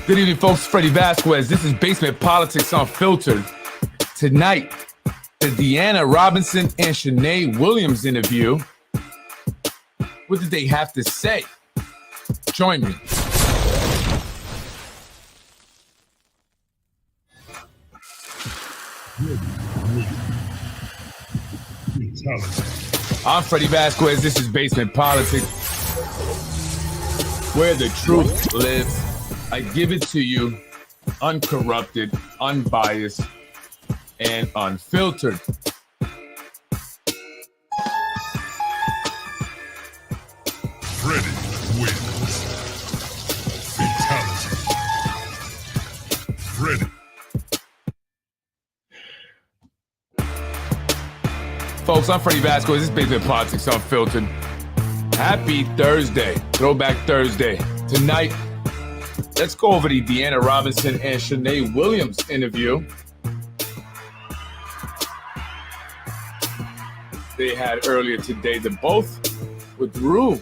Good evening, folks. Freddie Vasquez. This is Basement Politics Unfiltered. Tonight, the Deana Robinson and Shanae Wiliams interview. What did they have to say? Join me. I'm Freddie Vasquez. This is Basement Politics, where the truth lives. I give it to you uncorrupted, unbiased, and unfiltered. Freddie wins. Fatality. Freddie. Folks, I'm Freddie Vasquez. This is Basement Politics Unfiltered. Happy Thursday, Throwback Thursday. Tonight, let's go over the Deana Robinson and Shanae Wiliams interview they had earlier today. They both withdrew.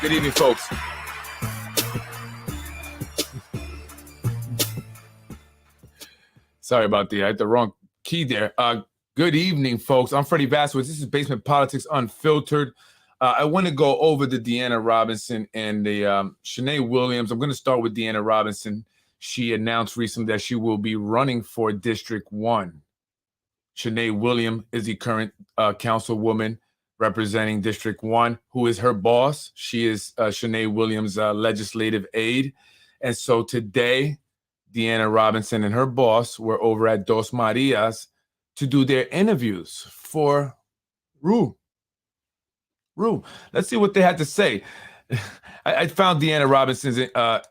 Good evening, folks. Sorry about that. I had the wrong key there. Good evening, folks. I'm Freddie Vasquez. This is Basement Politics Unfiltered. I want to go over the Deana Robinson and the Shanae Wiliams. I'm going to start with Deana Robinson. She announced recently that she will be running for District 1. Shanae Wiliams is the current councilwoman representing District 1, who is her boss. She is Shanae Wiliams' legislative aide. And so today, Deana Robinson and her boss were over at Dos Marias to do their interviews for Rue. Let's see what they had to say. I found Deana Robinson's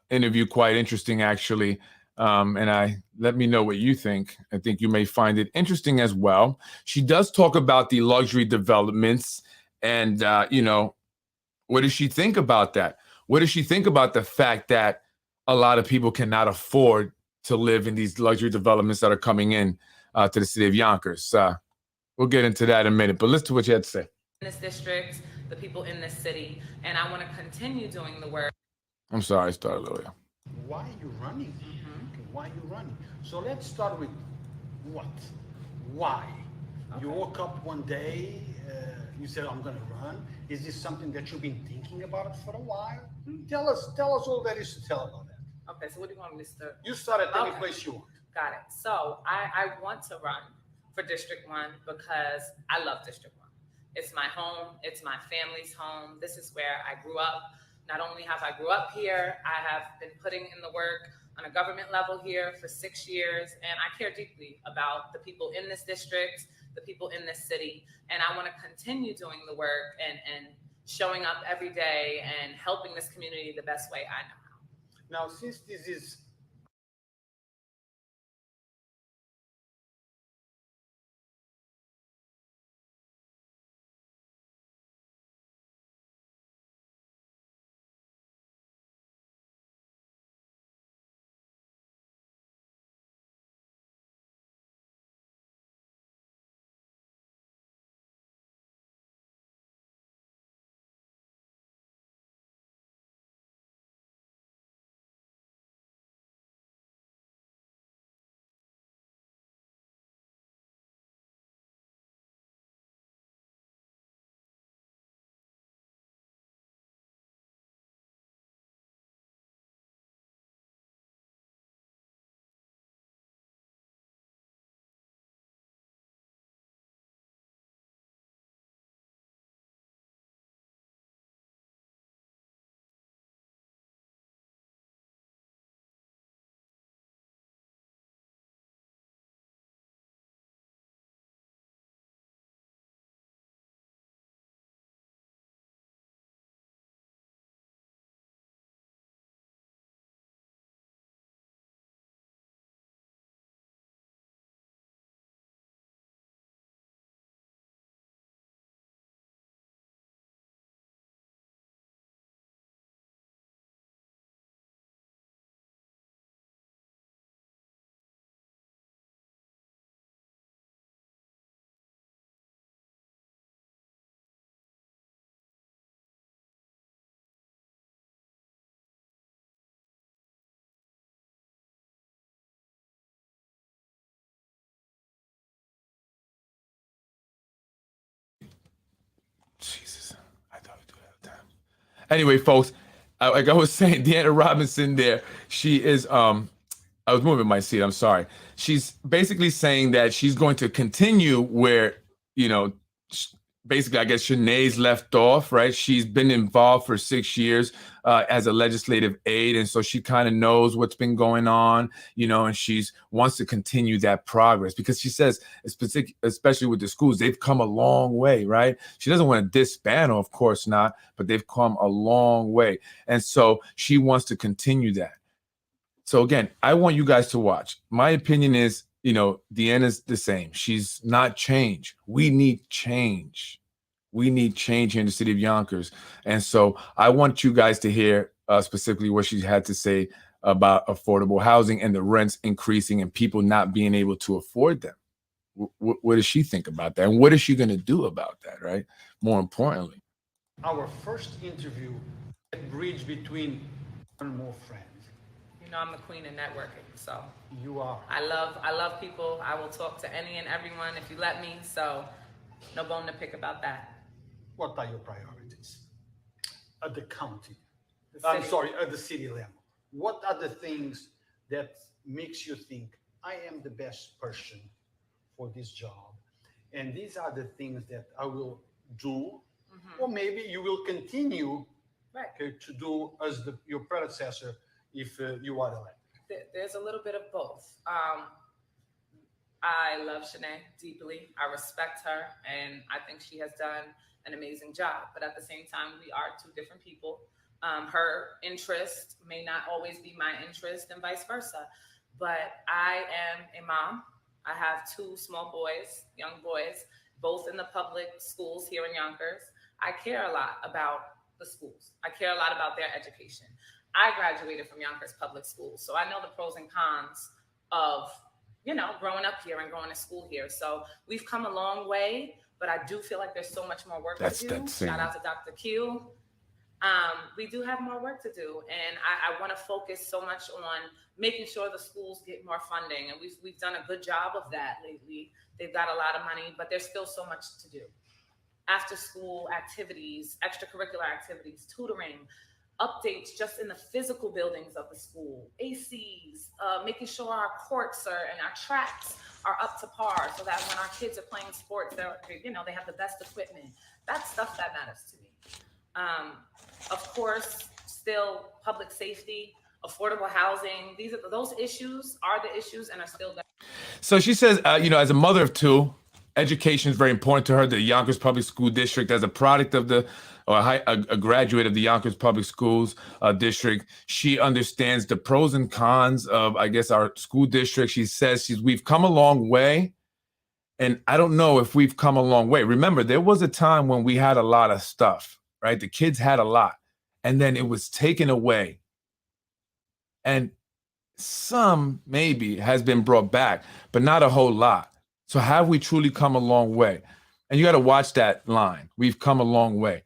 interview quite interesting, actually. And let me know what you think. I think you may find it interesting as well. She does talk about the luxury developments and, what does she think about that? What does she think about the fact that a lot of people cannot afford to live in these luxury developments that are coming in to the city of Yonkers? We'll get into that in a minute, but listen to what you had to say. In this district, the people in this city, and I want to continue doing the work. I'm sorry, I started a little earlier. Why are you running? Okay, why are you running? So let's start with what? Why? Okay. You woke up one day, you said, I'm going to run. Is this something that you've been thinking about for a while? Tell us all there is to tell about that. Okay, so what do you want me to start? You start at any place you want. Got it. So I want to run for District 1 because I love District 1. It's my home. It's my family's home. This is where I grew up. Not only have I grew up here, I have been putting in the work on a government level here for 6 years, and I care deeply about the people in this district, the people in this city, and I want to continue doing the work and showing up every day and helping this community the best way I know how. Now, since this is Jesus, I thought we'd do it all the time. Anyway, folks, like I was saying, Deana Robinson there, she is, I was moving my seat, I'm sorry. She's basically saying that she's going to continue where, you know, basically, I guess Shanae's left off, right? She's been involved for 6 years as a legislative aide, and so she kind of knows what's been going on, you know, and she's wants to continue that progress because she says, especially with the schools, they've come a long way, right? She doesn't want to disband, of course not, but they've come a long way, and so she wants to continue that. So again, I want you guys to watch. My opinion is, you know, Deana's the same. She's not changed. We need change. We need change here in the city of Yonkers. And so I want you guys to hear specifically what she had to say about affordable housing and the rents increasing and people not being able to afford them. What does she think about that? And what is she going to do about that, right? More importantly. Our first interview, a bridge between one more friend. You know, I'm the queen of networking, so You are. I love people. I will talk to any and everyone if you let me. So no bone to pick about that. What are your priorities at the county? The I'm city. sorry, at the city level. What are the things that makes you think I am the best person for this job? And these are the things that I will do, or maybe you will continue Right. to do as your predecessor if you are elected. There's a little bit of both. I love Shanae deeply. I respect her, and I think she has done an amazing job. But at the same time, we are two different people. Her interest may not always be my interest, and vice versa. But I am a mom. I have 2 small boys, young boys, both in the public schools here in Yonkers. I care a lot about the schools. I care a lot about their education. I graduated from Yonkers Public Schools, so I know the pros and cons of, you know, growing up here and going to school here. So we've come a long way, but I do feel like there's so much more work to do. Shout out to Dr. Q. We do have more work to do, and I want to focus so much on making sure the schools get more funding, and we've done a good job of that lately. They've got a lot of money, but there's still so much to do. After school activities, extracurricular activities, tutoring, updates just in the physical buildings of the school, ACs, making sure our courts and our tracks are up to par so that when our kids are playing sports, they have the best equipment. That's stuff that matters to me. Of course, still public safety, affordable housing. Those issues are the issues and are still there. So she says, you know, as a mother of 2, education is very important to her. The Yonkers Public School District, as a product of a graduate of the Yonkers Public Schools District, she understands the pros and cons of, I guess, our school district. She says we've come a long way, and I don't know if we've come a long way. Remember, there was a time when we had a lot of stuff, right? The kids had a lot, and then it was taken away, and some maybe has been brought back, but not a whole lot. So have we truly come a long way? And you got to watch that line. We've come a long way.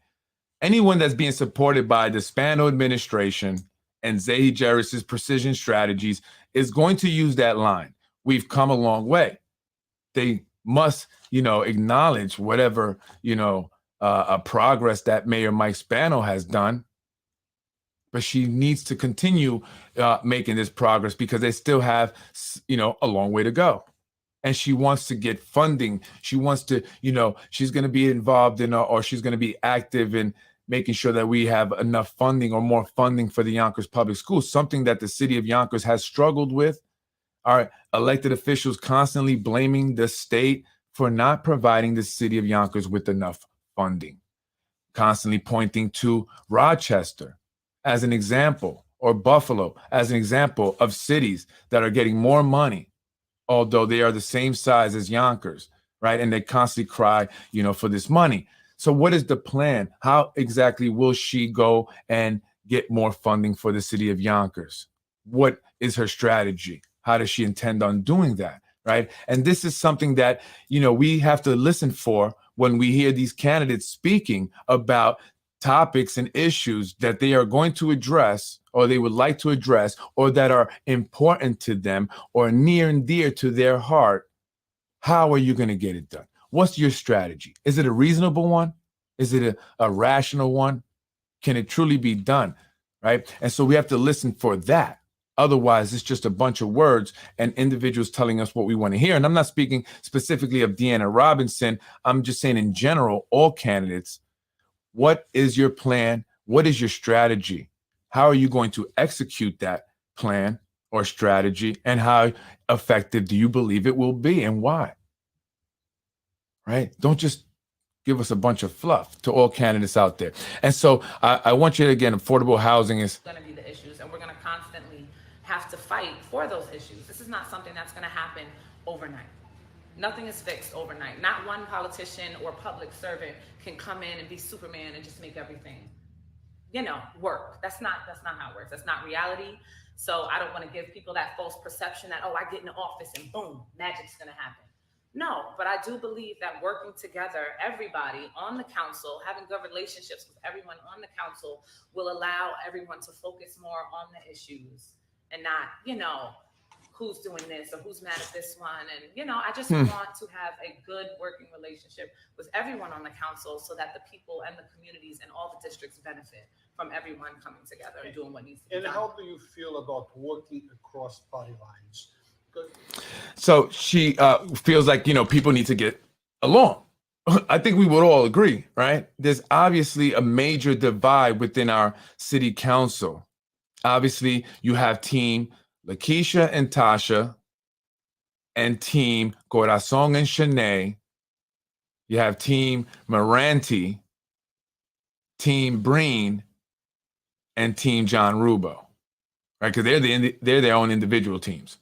Anyone that's being supported by the Spano administration and Zahi Jarris's precision strategies is going to use that line. We've come a long way. They must, you know, acknowledge whatever, you know, progress that Mayor Mike Spano has done. But she needs to continue making this progress because they still have, you know, a long way to go. And she wants to get funding. She wants to, you know, she's going to be involved in or she's going to be active in making sure that we have enough funding or more funding for the Yonkers Public Schools, something that the city of Yonkers has struggled with. Our elected officials constantly blaming the state for not providing the city of Yonkers with enough funding, constantly pointing to Rochester as an example, or Buffalo as an example of cities that are getting more money, although they are the same size as Yonkers, right? And they constantly cry, you know, for this money. So what is the plan? How exactly will she go and get more funding for the city of Yonkers? What is her strategy? How does she intend on doing that, right? And this is something that, you know, we have to listen for when we hear these candidates speaking about topics and issues that they are going to address or they would like to address or that are important to them or near and dear to their heart. How are you going to get it done? What's your strategy? Is it a reasonable one? Is it a rational one? Can it truly be done? Right? And so we have to listen for that. Otherwise, it's just a bunch of words and individuals telling us what we want to hear. And I'm not speaking specifically of Deana Robinson. I'm just saying in general, all candidates, what is your plan? What is your strategy? How are you going to execute that plan or strategy? And how effective do you believe it will be and why? Right? Don't just give us a bunch of fluff to all candidates out there. And so I want you to, again, affordable housing is going to be the issues, and we're going to constantly have to fight for those issues. This is not something that's going to happen overnight. Nothing is fixed overnight. Not one politician or public servant can come in and be Superman and just make everything, work. That's not how it works. That's not reality. So I don't want to give people that false perception that, oh, I get in the office and boom, magic's going to happen. No, but I do believe that working together, everybody on the council, having good relationships with everyone on the council will allow everyone to focus more on the issues and not, who's doing this or who's mad at this one. And, I just want to have a good working relationship with everyone on the council so that the people and the communities and all the districts benefit from everyone coming together and doing what needs to be done. And how do you feel about working across party lines? So she feels like, people need to get along. I think we would all agree, right? There's obviously a major divide within our city council. Obviously, you have team Lakeisha and Tasha and team Corazon and Shanae. You have team Moranti, team Breen, and team John Rubo, right? Because they're their own individual teams.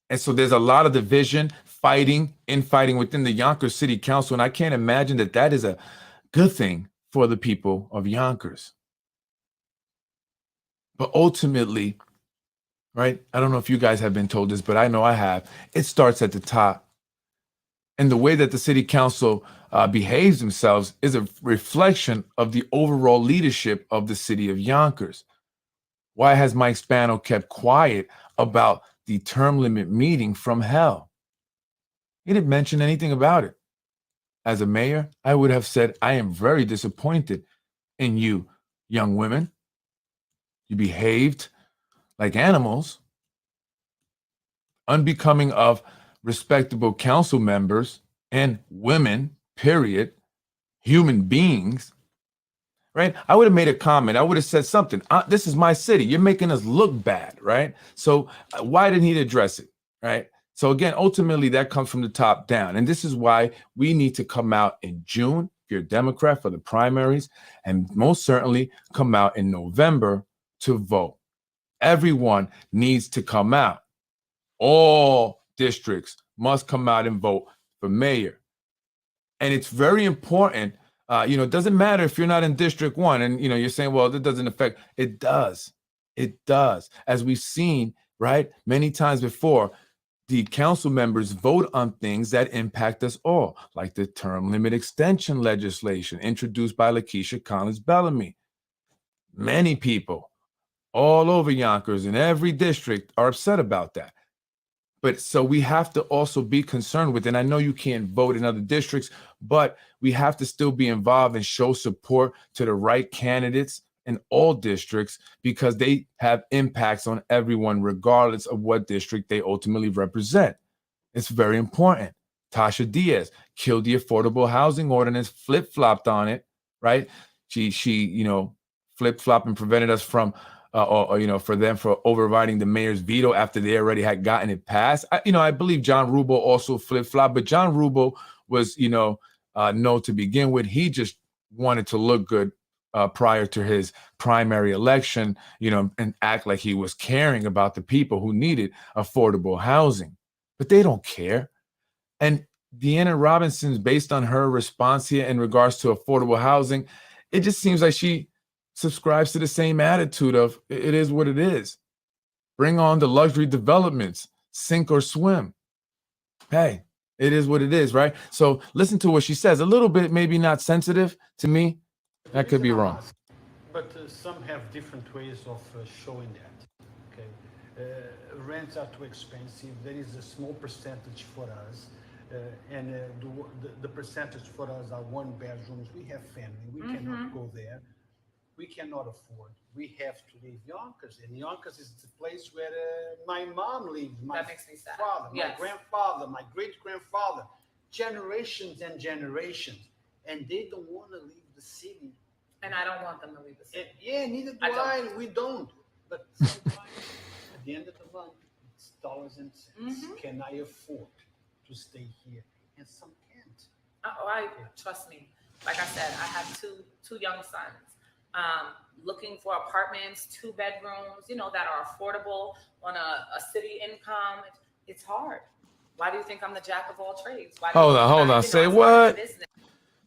And so there's a lot of division, infighting within the Yonkers City Council. And I can't imagine that is a good thing for the people of Yonkers. But ultimately, right, I don't know if you guys have been told this, but I know I have. It starts at the top. And the way that the city council behaves themselves is a reflection of the overall leadership of the city of Yonkers. Why has Mike Spano kept quiet about the term limit meeting from hell? He didn't mention anything about it. As a mayor, I would have said, I am very disappointed in you, young women. You behaved like animals, unbecoming of respectable council members and women, period, human beings, right? I would have made a comment. I would have said something. This is my city. You're making us look bad, right? So why didn't he address it, right? So again, ultimately, that comes from the top down. And this is why we need to come out in June, if you're a Democrat, for the primaries, and most certainly come out in November to vote. Everyone needs to come out. All districts must come out and vote for mayor. And it's very important. It doesn't matter if you're not in District 1 and, you're saying, well, that doesn't affect. It does. It does. As we've seen, right, many times before, the council members vote on things that impact us all, like the term limit extension legislation introduced by Lakeisha Collins-Bellamy. Many people all over Yonkers in every district are upset about that. But so we have to also be concerned with, and I know you can't vote in other districts, but we have to still be involved and show support to the right candidates in all districts because they have impacts on everyone, regardless of what district they ultimately represent. It's very important. Tasha Diaz killed the affordable housing ordinance, flip-flopped on it, right? She flip-flopped and prevented us from for overriding the mayor's veto after they already had gotten it passed. I believe John Rubo also flip-flopped, but John Rubo was, no to begin with. He just wanted to look good prior to his primary election, and act like he was caring about the people who needed affordable housing. But they don't care. And Deana Robinson's, based on her response here in regards to affordable housing, it just seems like she subscribes to the same attitude of it is what it is. Bring on the luxury developments, sink or swim. Hey, it is what it is, right? So listen to what she says. A little bit maybe not sensitive to me. That could be wrong. But some have different ways of showing that. Okay, rents are too expensive. There is a small percentage for us. The percentage for us are one bedrooms. We have family. We cannot go there. We cannot afford. We have to leave Yonkers, and Yonkers is the place where my mom lived, my That makes me sad. father, my Yes. grandfather, my great-grandfather, generations and generations, and they don't want to leave the city. And I don't want them to leave the city. Yeah, neither do I don't. I. We don't. But sometimes, at the end of the month, it's dollars and cents. Can I afford to stay here? And some can't. I trust me. Like I said, I have two young sons. Looking for apartments, 2 bedrooms, that are affordable on a city income. It's hard. Why do you think I'm the jack of all trades? Why do you Hold think on. I Say started what? a business?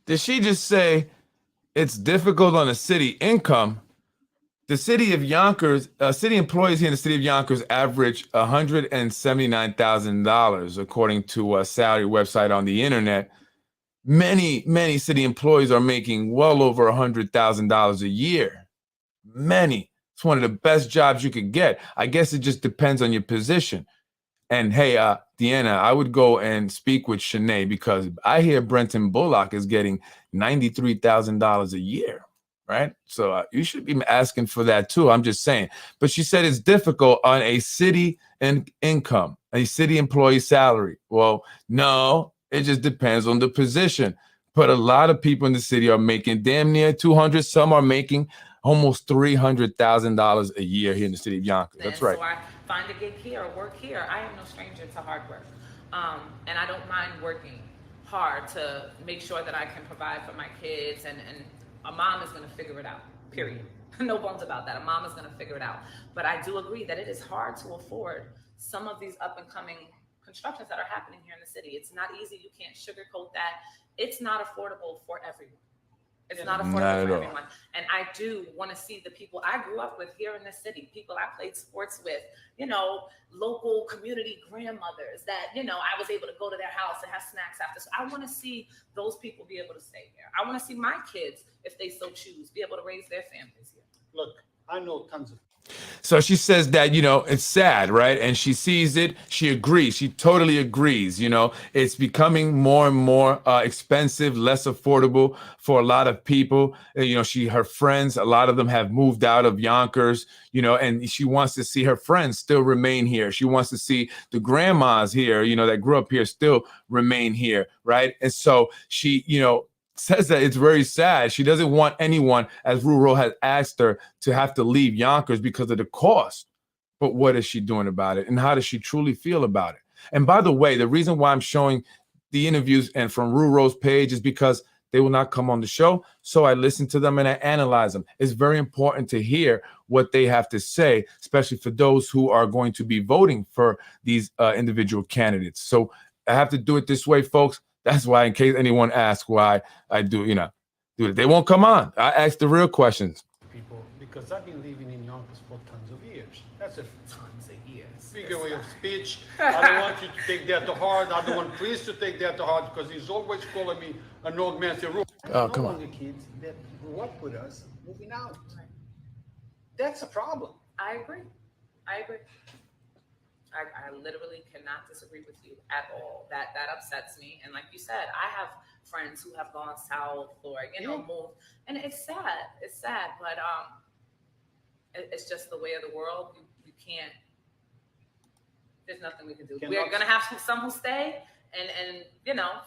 Did she just say it's difficult on a city income? The city of Yonkers, city employees here in the city of Yonkers average $179,000, according to a salary website on the internet. Many city employees are making well over $100,000 a year. Many. It's one of the best jobs you could get. I guess it just depends on your position. And hey, Deana, I would go and speak with Shanae because I hear Brenton Bullock is getting $93,000 a year, right? So you should be asking for that too. I'm just saying. But she said it's difficult on a city income, a city employee salary. Well, no, it just depends on the position. But a lot of people in the city are making damn near 200. Some are making almost $300,000 a year here in the city of Yonkers. That's right. So I find a gig here or work here. I am no stranger to hard work. And I don't mind working hard to make sure that I can provide for my kids. And a mom is going to figure it out, period. No bones about that. A mom is going to figure it out. But I do agree that it is hard to afford some of these up and coming constructions that are happening here in the city. It's not easy. You can't sugarcoat that. It's not affordable for everyone. It's not affordable for everyone. And I do want to see the people I grew up with here in the city, people I played sports with, local community grandmothers that, I was able to go to their house and have snacks after. So I want to see those people be able to stay here. I want to see my kids, if they so choose, be able to raise their families here. Look, I know tons of. So she says that, it's sad, right? And she sees it. She agrees. She totally agrees. It's becoming more and more expensive, less affordable for a lot of people. Her friends, a lot of them have moved out of Yonkers, and she wants to see her friends still remain here. She wants to see the grandmas here, that grew up here still remain here, right? And so she, says that it's very sad. She doesn't want anyone, as Rural has asked her, to have to leave Yonkers because of the cost. But what is she doing about it? And how does she truly feel about it? And by the way, the reason why I'm showing the interviews and from Rural's page is because they will not come on the show. So I listen to them and I analyze them. It's very important to hear what they have to say, especially for those who are going to be voting for these individual candidates. So I have to do it this way, folks. That's why, in case anyone asks why I do it. They won't come on. I ask the real questions. People, because I've been living in Yonkers for tons of years. That's a Tons of years. figure of speech. I don't want you to take that to heart. I don't want Chris to take that to heart because he's always calling me an old man. Oh, come on. The kids that grew up with us moving out. That's a problem. I agree. I literally cannot disagree with you at all. That upsets me. And like you said, I have friends who have gone south or moved, and it's sad. It's sad, but it's just the way of the world. You can't. There's nothing we can do. We're gonna have some who stay and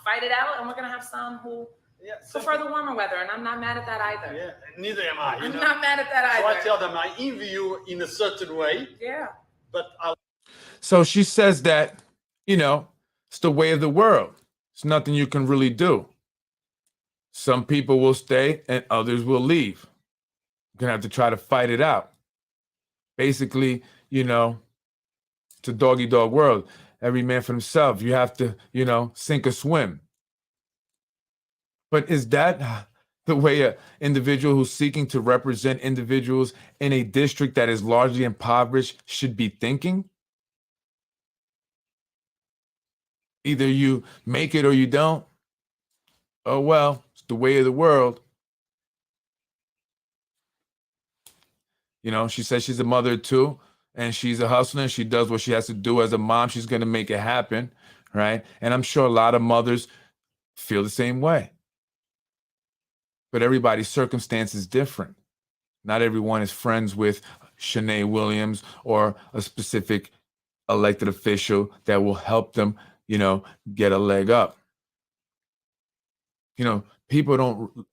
fight it out, and we're gonna have some who prefer the warmer weather, and I'm not mad at that either. Yeah, neither am I. I'm not mad at that either. So I tell them I envy you in a certain way. Yeah. But So she says that, it's the way of the world. It's nothing you can really do. Some people will stay and others will leave. You're going to have to try to fight it out. Basically, it's a dog-eat-dog world. Every man for himself. You have to, sink or swim. But is that the way an individual who's seeking to represent individuals in a district that is largely impoverished should be thinking? Either you make it or you don't. Oh, well, it's the way of the world. She says she's a mother too, and she's a hustler, and she does what she has to do as a mom. She's going to make it happen, right? And I'm sure a lot of mothers feel the same way. But everybody's circumstance is different. Not everyone is friends with Shanae Wiliams or a specific elected official that will help them, get a leg up. People don't,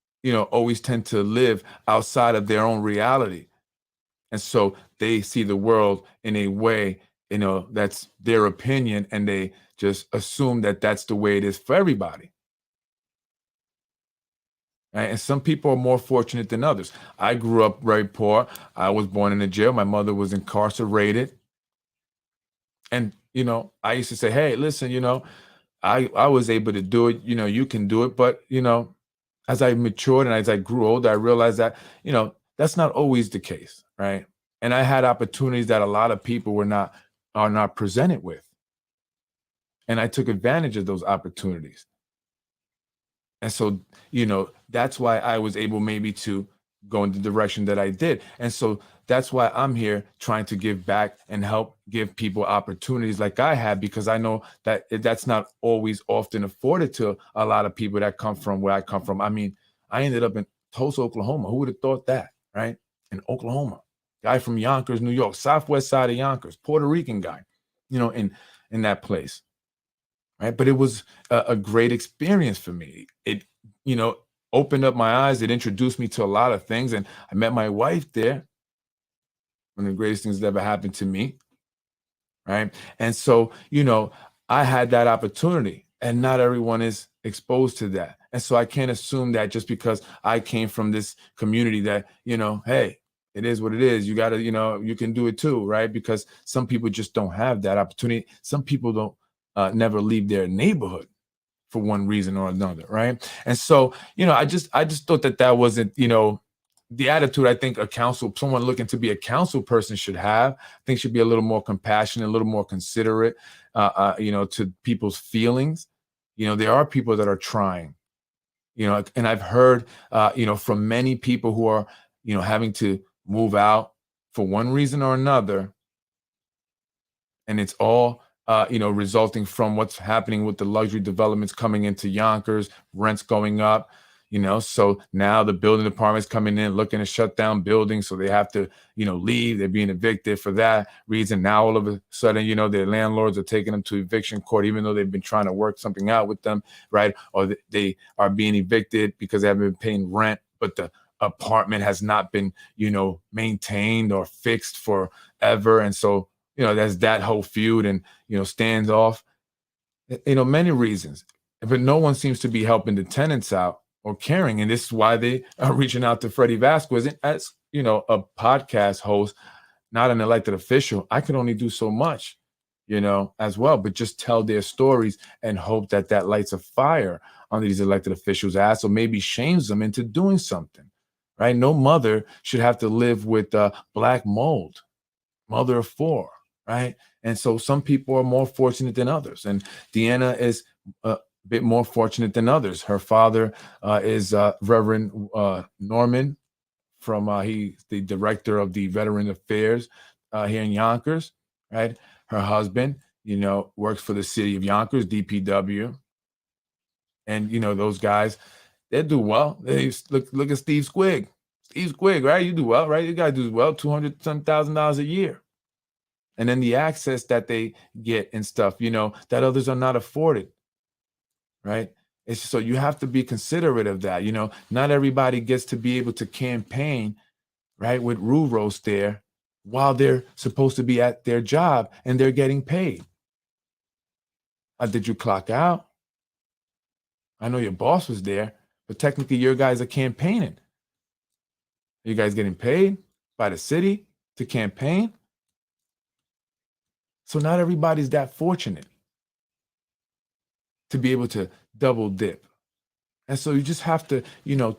always tend to live outside of their own reality. And so they see the world in a way, that's their opinion, and they just assume that that's the way it is for everybody. Right? And some people are more fortunate than others. I grew up very poor. I was born in a jail. My mother was incarcerated. And, I used to say, hey, listen, I was able to do it. You can do it. But, as I matured and as I grew older, I realized that, that's not always the case. Right. And I had opportunities that a lot of people are not presented with. And I took advantage of those opportunities. And so, that's why I was able maybe to go in the direction that I did. And so that's why I'm here trying to give back and help give people opportunities like I had, because I know that that's not always often afforded to a lot of people that come from where I come from. I mean, I ended up in Tulsa, Oklahoma. Who would have thought that, right? In Oklahoma, guy from Yonkers, New York, southwest side of Yonkers, Puerto Rican guy, in that place. Right. But it was a great experience for me. It, opened up my eyes. It introduced me to a lot of things. And I met my wife there. One of the greatest things that ever happened to me. Right. And so, I had that opportunity, and not everyone is exposed to that. And so I can't assume that just because I came from this community that, hey, it is what it is. You got to, you can do it too. Right. Because some people just don't have that opportunity. Some people don't. Never leave their neighborhood for one reason or another, right? And so, I just thought that wasn't, the attitude I think someone looking to be a council person should have. I think should be a little more compassionate, a little more considerate, to people's feelings. There are people that are trying, and I've heard, from many people who are, having to move out for one reason or another, and it's all resulting from what's happening with the luxury developments coming into Yonkers, rents going up, so now the building department's coming in looking to shut down buildings. So they have to, leave. They're being evicted for that reason. Now, all of a sudden, their landlords are taking them to eviction court, even though they've been trying to work something out with them, right? Or they are being evicted because they haven't been paying rent, but the apartment has not been, maintained or fixed forever. And so, there's that whole feud and, standoff, many reasons, but no one seems to be helping the tenants out or caring. And this is why they are reaching out to Freddie Vasquez. And as, a podcast host, not an elected official, I could only do so much, as well, but just tell their stories and hope that lights a fire under these elected officials' ass, or maybe shames them into doing something, right? No mother should have to live with black mold, mother of four. Right. And so some people are more fortunate than others. And Deana is a bit more fortunate than others. Her father is Reverend Norman he's the director of the Veteran Affairs here in Yonkers. Right. Her husband, works for the city of Yonkers, DPW. And, those guys, they do well. They look at Steve Squig. Steve Squig, right? You do well, right? You guy do well, $200,000 a year. And then the access that they get and stuff, that others are not afforded, right? It's so you have to be considerate of that. Not everybody gets to be able to campaign, right, with Rue Roast there while they're supposed to be at their job and they're getting paid. Did you clock out? I know your boss was there, but technically your guys are campaigning. Are you guys getting paid by the city to campaign? So not everybody's that fortunate to be able to double dip. And so you just have to,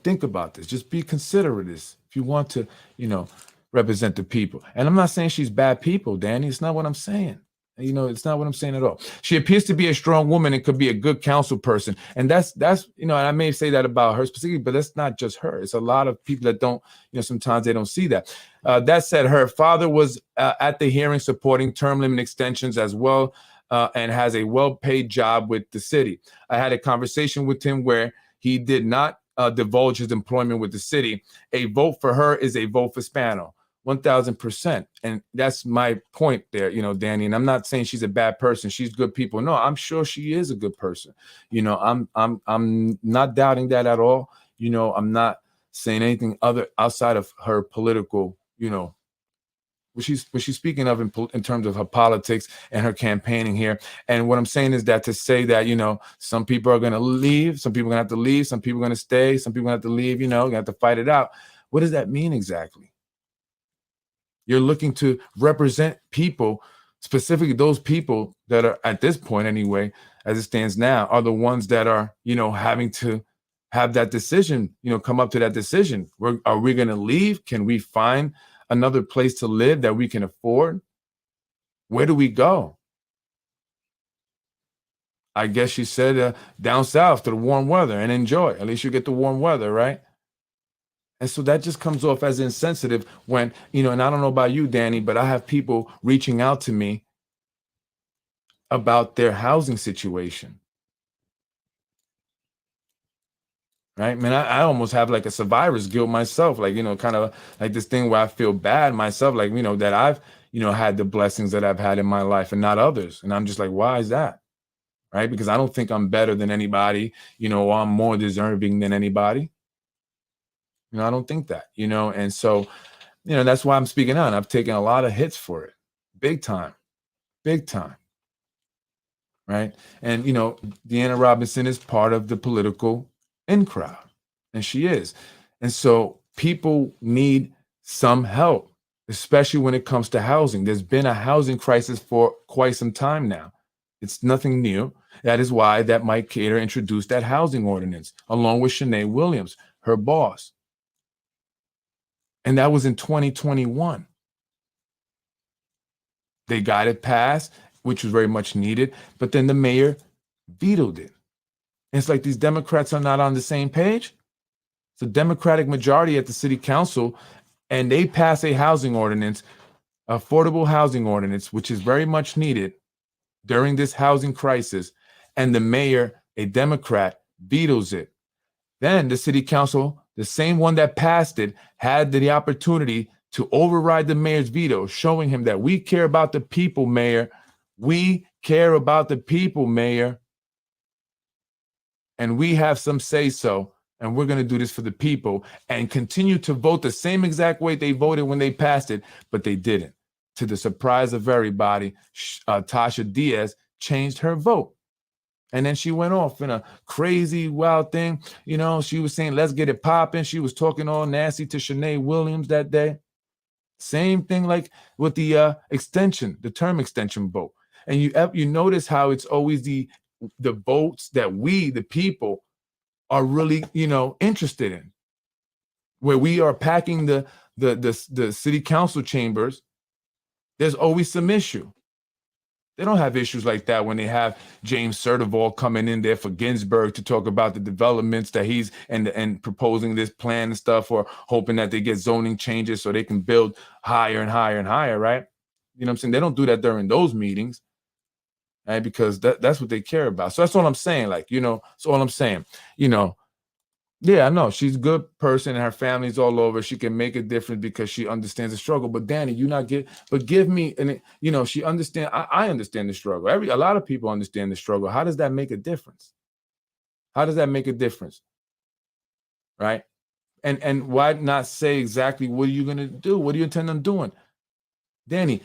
think about this. Just be considerate of this if you want to, represent the people. And I'm not saying she's bad people, Danny. It's not what I'm saying. It's not what I'm saying at all. She appears to be a strong woman and could be a good council person. And that's, and I may say that about her specifically, but that's not just her. It's a lot of people that don't, sometimes they don't see that. That said, her father was at the hearing supporting term limit extensions as well and has a well-paid job with the city. I had a conversation with him where he did not divulge his employment with the city. A vote for her is a vote for Spano, 1,000%. And that's my point there, Danny. And I'm not saying she's a bad person. She's good people. No, I'm sure she is a good person. I'm not doubting that at all. I'm not saying anything other outside of her political, what she's speaking of in terms of her politics and her campaigning here. And what I'm saying is that to say that, some people are going to leave, some people are going to have to leave, some people are going to stay, some people are going to have to leave, you have to fight it out. What does that mean exactly? You're looking to represent people, specifically those people that are at this point anyway, as it stands now, are the ones that are, having to have that decision, come up to that decision. Are we going to leave? Can we find another place to live that we can afford? Where do we go? I guess she said down south to the warm weather and enjoy. At least you get the warm weather, right? And so that just comes off as insensitive when, and I don't know about you, Danny, but I have people reaching out to me about their housing situation. Right, man, I almost have like a survivor's guilt myself, like, kind of like this thing where I feel bad myself, like, that I've, had the blessings that I've had in my life and not others. And I'm just like, why is that? Right, because I don't think I'm better than anybody, or I'm more deserving than anybody. I don't think that, and so, that's why I'm speaking out. I've taken a lot of hits for it, big time. Right. And, Deanna Robinson is part of the political in crowd, and she is. And so people need some help, especially when it comes to housing. There's been a housing crisis for quite some time now. It's nothing new. That is why that Mike Cater introduced that housing ordinance along with Shanae Wiliams, her boss. And that was in 2021. They got it passed, which was very much needed, but then the mayor vetoed it. It's like these Democrats are not on the same page. It's a Democratic majority at the city council, and they pass a housing ordinance, affordable housing ordinance, which is very much needed during this housing crisis. And the mayor, a Democrat, vetoes it. Then the city council, the same one that passed it, had the opportunity to override the mayor's veto, showing him that we care about the people, mayor. We care about the people, mayor. And we have some say so, and we're going to do this for the people, and continue to vote the same exact way they voted when they passed it, but they didn't. To the surprise of everybody, Tasha Diaz changed her vote. And then she went off in a crazy, wild thing. She was saying, let's get it popping. She was talking all nasty to Shanae Wiliams that day. Same thing like with the term extension vote. And you notice how it's always the votes that we, the people, are really, interested in. Where we are packing the city council chambers, there's always some issue. They don't have issues like that when they have James Sertival coming in there for Ginsburg to talk about the developments that he's and proposing this plan and stuff, or hoping that they get zoning changes so they can build higher and higher and higher, right? You know what I'm saying? They don't do that during those meetings, right? Because that's what they care about. So that's all I'm saying. Like, that's all I'm saying. Yeah, I know she's a good person and her family's all over. She can make a difference because she understands the struggle. But Danny, give me, and she understand. I understand the struggle. A lot of people understand the struggle. How does that make a difference? How does that make a difference? Right? And why not say exactly what are you going to do? What do you intend on doing? Danny,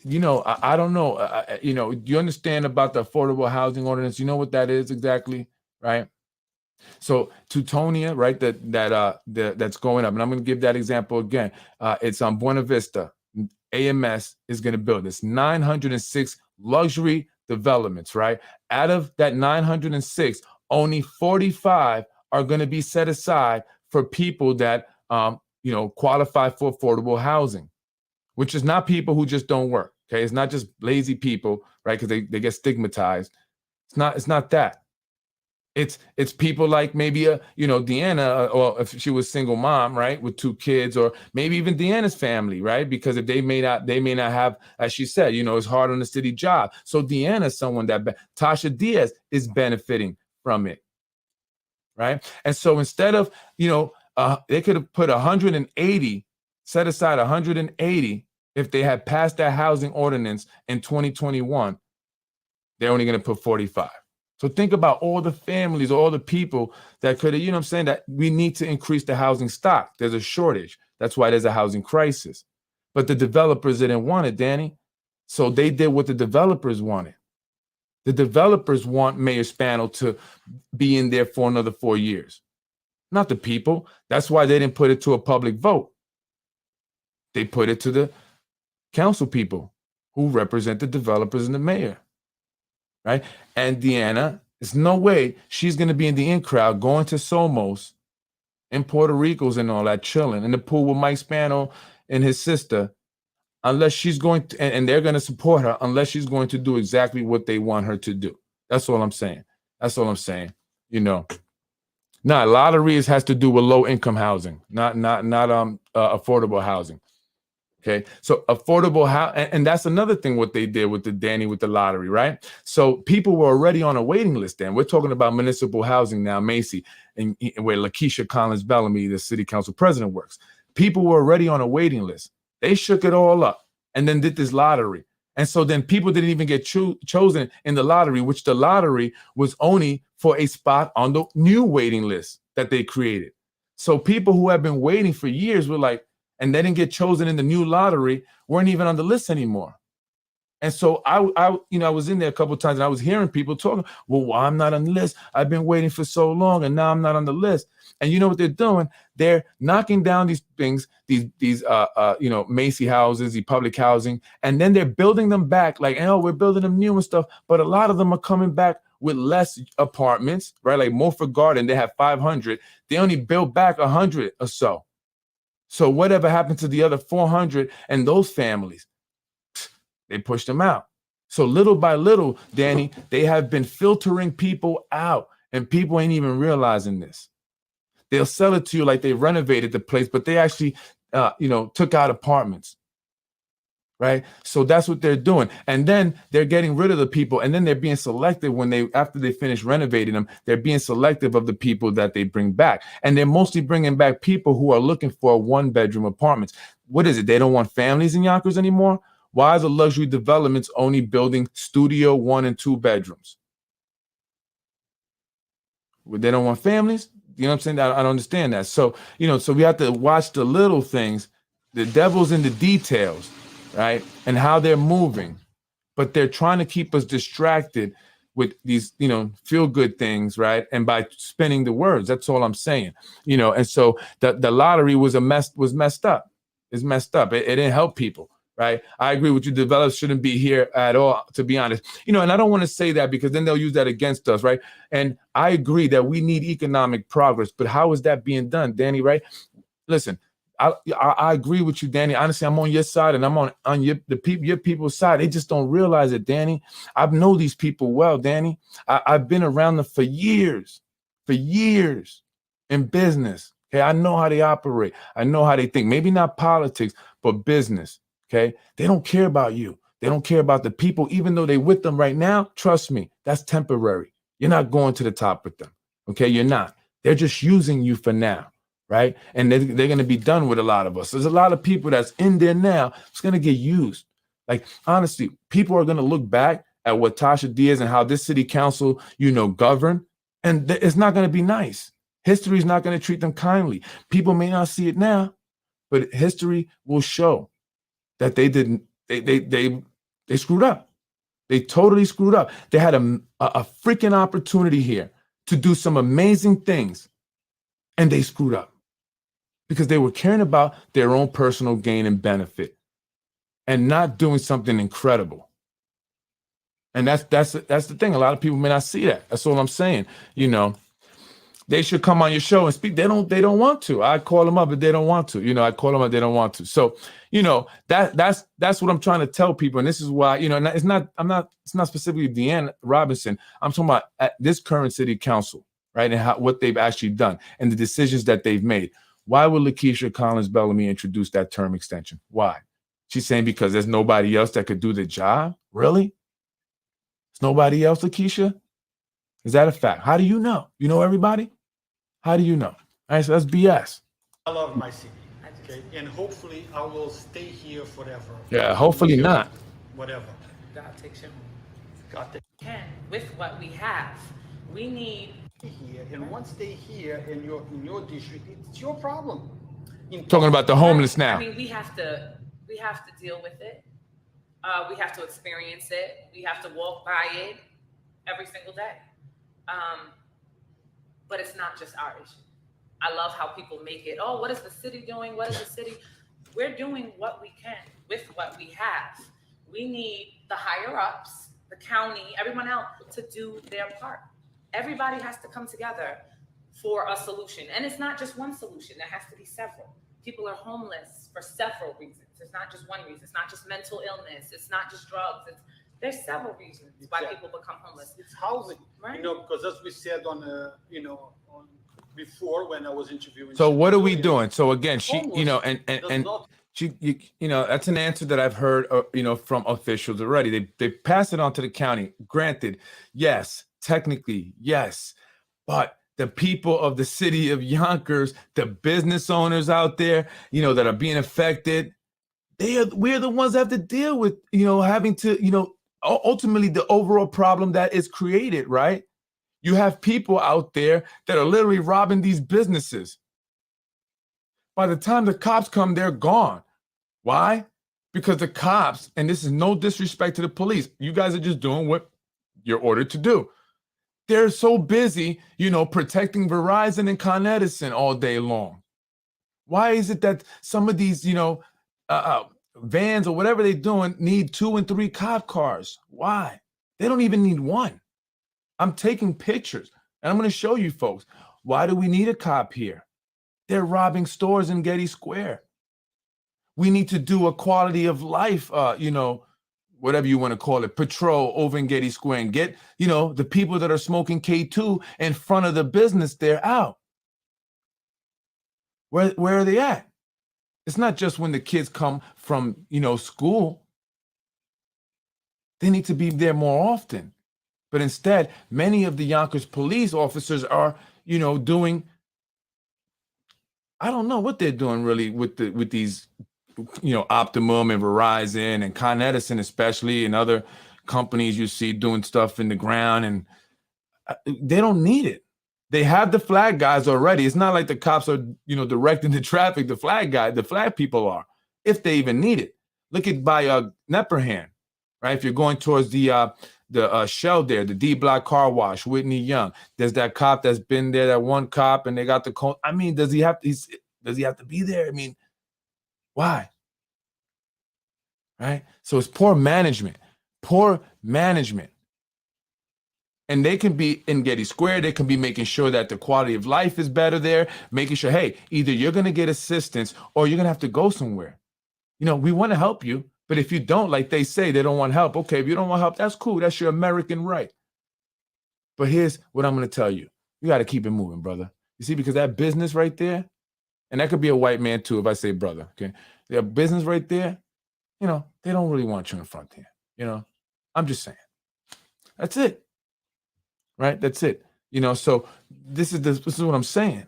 I don't know. Do you understand about the affordable housing ordinance? You know what that is exactly, right? So Teutonia, right, that's going up. And I'm going to give that example again. It's on Buena Vista. AMS is going to build this 906 luxury developments, right? Out of that 906, only 45 are going to be set aside for people that, qualify for affordable housing, which is not people who just don't work. Okay. It's not just lazy people, right? Because they get stigmatized. It's not that. It's people like maybe Deana, or if she was single mom, right, with 2 kids, or maybe even Deana's family, right? Because if they may not have, as she said, it's hard on the city job. So Deana's someone that Tasha Diaz is benefiting from it, right? And so instead of they could have put 180, set aside 180 if they had passed that housing ordinance in 2021. They're only going to put 45. So think about all the families, all the people that could have, that we need to increase the housing stock. There's a shortage. That's why there's a housing crisis. But the developers didn't want it, Danny. So they did what the developers wanted. The developers want Mayor Spano to be in there for another 4 years, not the people. That's why they didn't put it to a public vote. They put it to the council people who represent the developers and the mayor. Right? And Deana, there's no way she's going to be in the in crowd going to Somos in Puerto Rico's and all that, chilling in the pool with Mike Spano and his sister, unless she's going to, and they're going to support her, unless she's going to do exactly what they want her to do. That's all I'm saying. That's all I'm saying. Now, lotteries has to do with low income housing, not affordable housing. Okay, so affordable and that's another thing what they did with the lottery, right? So people were already on a waiting list. Then we're talking about municipal housing now, Macy, and where Lakeisha Collins Bellamy, the city council president, works. People were already on a waiting list. They shook it all up and then did this lottery, and so then people didn't even get chosen in the lottery, which the lottery was only for a spot on the new waiting list that they created. So people who have been waiting for years were like, and they didn't get chosen in the new lottery, weren't even on the list anymore. And so I was in there a couple of times and I was hearing people talking, well, I'm not on the list. I've been waiting for so long and now I'm not on the list. And you know what they're doing? They're knocking down these things, these Macy houses, the public housing, and then they're building them back like, oh, we're building them new and stuff. But a lot of them are coming back with less apartments, right? Like Morford Garden, they have 500. They only built back 100 or so. So whatever happened to the other 400 and those families? They pushed them out. So little by little, Danny, they have been filtering people out, and people ain't even realizing this. They'll sell it to you like they renovated the place, but they actually, took out apartments, right? So that's what they're doing. And then they're getting rid of the people, and then they're being selective after they finish renovating them, they're being selective of the people that they bring back. And they're mostly bringing back people who are looking for 1-bedroom apartments. What is it? They don't want families in Yonkers anymore? Why is the luxury developments only building studio 1 and 2 bedrooms? They don't want families? You know what I'm saying? I don't understand that. So, so we have to watch the little things. The devil's in the details, right? And how they're moving. But they're trying to keep us distracted with these, feel-good things, right? And by spinning the words, that's all I'm saying. And so the lottery was messed up. It's messed up. It didn't help people. Right. I agree with you. Developers shouldn't be here at all, to be honest. And I don't want to say that because then they'll use that against us. Right. And I agree that we need economic progress. But how is that being done, Danny? Right. Listen, I agree with you, Danny. Honestly, I'm on your side and I'm on your people's side. They just don't realize it, Danny. I know these people well, Danny. I've been around them for years in business. Okay. I know how they operate. I know how they think. Maybe not politics, but business. Okay, they don't care about you. They don't care about the people, even though they're with them right now. Trust me, that's temporary. You're not going to the top with them. Okay, you're not. They're just using you for now, right? And they're going to be done with a lot of us. There's a lot of people that's in there now. It's going to get used. Like, honestly, people are going to look back at what Tasha Diaz and how this city council, govern, and it's not going to be nice. History is not going to treat them kindly. People may not see it now, but history will show that they didn't, they screwed up. They totally screwed up. They had a freaking opportunity here to do some amazing things, and they screwed up because they were caring about their own personal gain and benefit and not doing something incredible. And that's the thing. A lot of people may not see that. That's all I'm saying. They should come on your show and speak. They don't want to. I call them up, but they don't want to. I call them up, they don't want to. So, that's what I'm trying to tell people. And this is why, it's not specifically Deana Robinson. I'm talking about at this current city council, right? And what they've actually done and the decisions that they've made. Why would Lakeisha Collins Bellamy introduce that term extension? Why? She's saying because there's nobody else that could do the job? Really? There's nobody else, Lakeisha? Is that a fact? How do you know? You know everybody? How do you know? All right, so that's BS. I love my city, okay? And hopefully I will stay here forever. Yeah, hopefully not. Whatever. God takes you home. God take Can with what we have. We need here, and once they here in your district, it's your problem. Talking about the homeless now. I mean, we have to deal with it. We have to experience it. We have to walk by it every single day. But it's not just our issue. I love how people make it, oh, what is the city doing? What is the city? We're doing what we can with what we have. We need the higher ups, the county, everyone else to do their part. Everybody has to come together for a solution. And it's not just one solution. There has to be several. People are homeless for several reasons. It's not just one reason. It's not just mental illness. It's not just drugs. There's several reasons why people become homeless. It's housing, right? You know, because as we said on before when I was interviewing. So what are we doing? So again, she, homeless you know, and she, you know, that's an answer that I've heard, you know, from officials already. They pass it on to the county. Granted, yes, technically, yes, but the people of the city of Yonkers, the business owners out there, you know, that are being affected, we're the ones that have to deal with, you know, having to, you know, ultimately the overall problem that is created, right? You have people out there that are literally robbing these businesses. By the time the cops come, they're gone. Why? Because the cops, and this is no disrespect to the police, you guys are just doing what you're ordered to do. They're so busy, you know, protecting Verizon and Con Edison all day long. Why is it that some of these, you know, vans or whatever they're doing need 2 and 3 cop cars? Why? They don't even need one. I'm taking pictures and I'm going to show you folks. Why do we need a cop here? They're robbing stores in Getty Square. We need to do a quality of life, you know, whatever you want to call it, patrol over in Getty Square and get, you know, the people that are smoking K2 in front of the business, they're out. Where are they at? It's not just when the kids come from, you know, school. They need to be there more often. But instead, many of the Yonkers police officers are, you know, doing, I don't know what they're doing really with these, you know, Optimum and Verizon and Con Edison especially, and other companies you see doing stuff in the ground, and they don't need it. They have the flag guys already. It's not like the cops are, you know, directing the traffic. The flag people are, if they even need it. Look at by Nepperhan, right? If you're going towards the Shell there, the D Block Car Wash, Whitney Young. There's that cop that's been there, that one cop, and they got the cone. I mean, does he have to be there? I mean, why? Right? So it's poor management. And they can be in Getty Square. They can be making sure that the quality of life is better there, making sure, hey, either you're going to get assistance or you're going to have to go somewhere. You know, we want to help you, but if you don't, like they say, they don't want help. Okay, if you don't want help, that's cool. That's your American right. But here's what I'm going to tell you. You got to keep it moving, brother. You see, because that business right there, and that could be a white man too if I say brother, okay? That business right there, you know, they don't really want you in front here. You know, I'm just saying. That's it. Right? That's it. You know, so this is what I'm saying.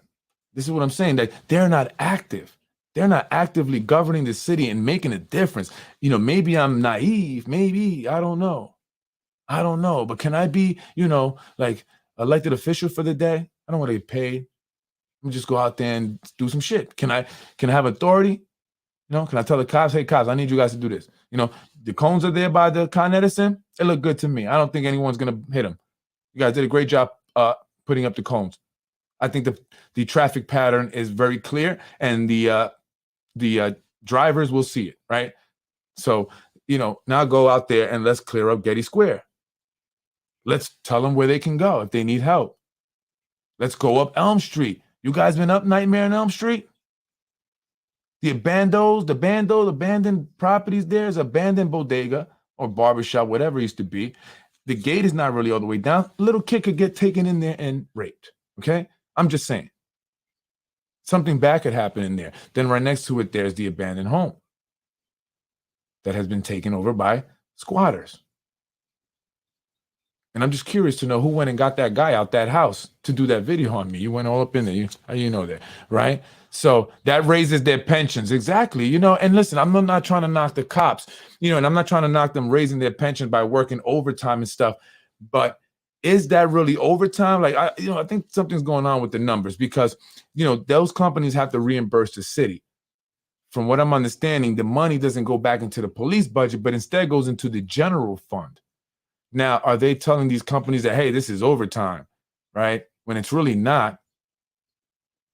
This is what I'm saying, that they're not active. They're not actively governing the city and making a difference. You know, maybe I'm naive. Maybe, I don't know. But can I be, you know, like elected official for the day? I don't want to get paid. Let me just go out there and do some shit. Can I have authority? You know, can I tell the cops, hey, cops, I need you guys to do this? You know, the cones are there by the Con Edison. They look good to me. I don't think anyone's going to hit them. You guys did a great job putting up the cones. I think the traffic pattern is very clear, and the drivers will see it, right? So, you know, now go out there and let's clear up Getty Square. Let's tell them where they can go if they need help. Let's go up Elm Street. You guys been up Nightmare on Elm Street? The abandoned properties there is abandoned bodega or barbershop, whatever it used to be. The gate is not really all the way down. A little kid could get taken in there and raped, Okay? I'm just saying. Something bad could happen in there. Then right next to it, there's the abandoned home that has been taken over by squatters. And I'm just curious to know who went and got that guy out that house to do that video on me. You went all up in there. How you know that, right? So that raises their pensions. Exactly. And listen, I'm not trying to knock the cops, and I'm not trying to knock them raising their pension by working overtime and stuff. But is that really overtime? Like, I think something's going on with the numbers because, those companies have to reimburse the city. From what I'm understanding, the money doesn't go back into the police budget, but instead goes into the general fund. Now, are they telling these companies that, hey, this is overtime, right? When it's really not.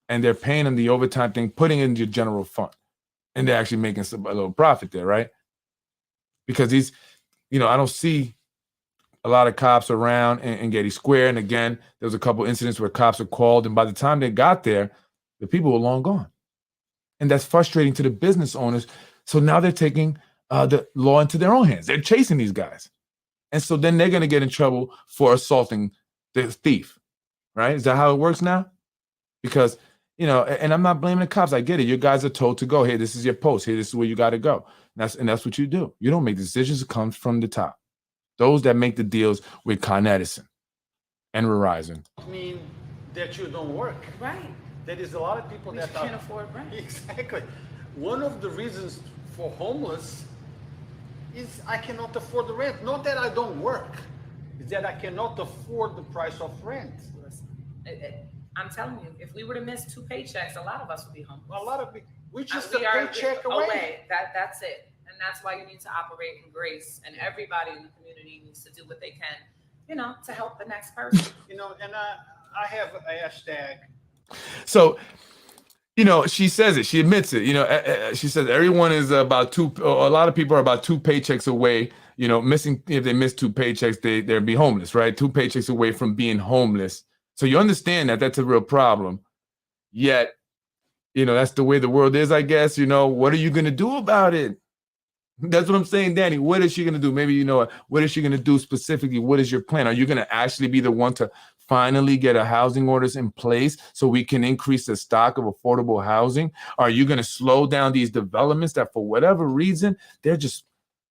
And they're paying them the overtime thing, putting it in your general fund. And they're actually making a little profit there, right? Because these, I don't see a lot of cops around in Getty Square. And again, there was a couple incidents where cops were called. And by the time they got there, the people were long gone. And that's frustrating to the business owners. So now they're taking the law into their own hands. They're chasing these guys. And so then they're going to get in trouble for assaulting the thief, right? Is that how it works now? Because, and I'm not blaming the cops. I get it. You guys are told to go. Hey, this is your post. Hey, this is where you got to go. And that's what you do. You don't make decisions. It comes from the top. Those that make the deals with Con Edison and Verizon. I mean that you don't work. Right. There is a lot of people that can't afford rent. Exactly. One of the reasons for homeless is I cannot afford the rent. Not that I don't work. It's that I cannot afford the price of rent. I'm telling you, if we were to miss 2 paychecks, a lot of us would be homeless. A lot of we just a we are paycheck away. That's it. And that's why you need to operate in grace. And everybody in the community needs to do what they can, to help the next person. And I have a hashtag. So, she says it. She admits it. She says everyone is a lot of people are about 2 paychecks away, missing. If they miss 2 paychecks, they'll be homeless, right? 2 paychecks away from being homeless. So you understand that that's a real problem. Yet, that's the way the world is, I guess. What are you going to do about it? That's what I'm saying, Danny. What is she going to do? Maybe, what is she going to do specifically? What is your plan? Are you going to actually be the one to finally get a housing orders in place so we can increase the stock of affordable housing? Are you going to slow down these developments that for whatever reason, they're just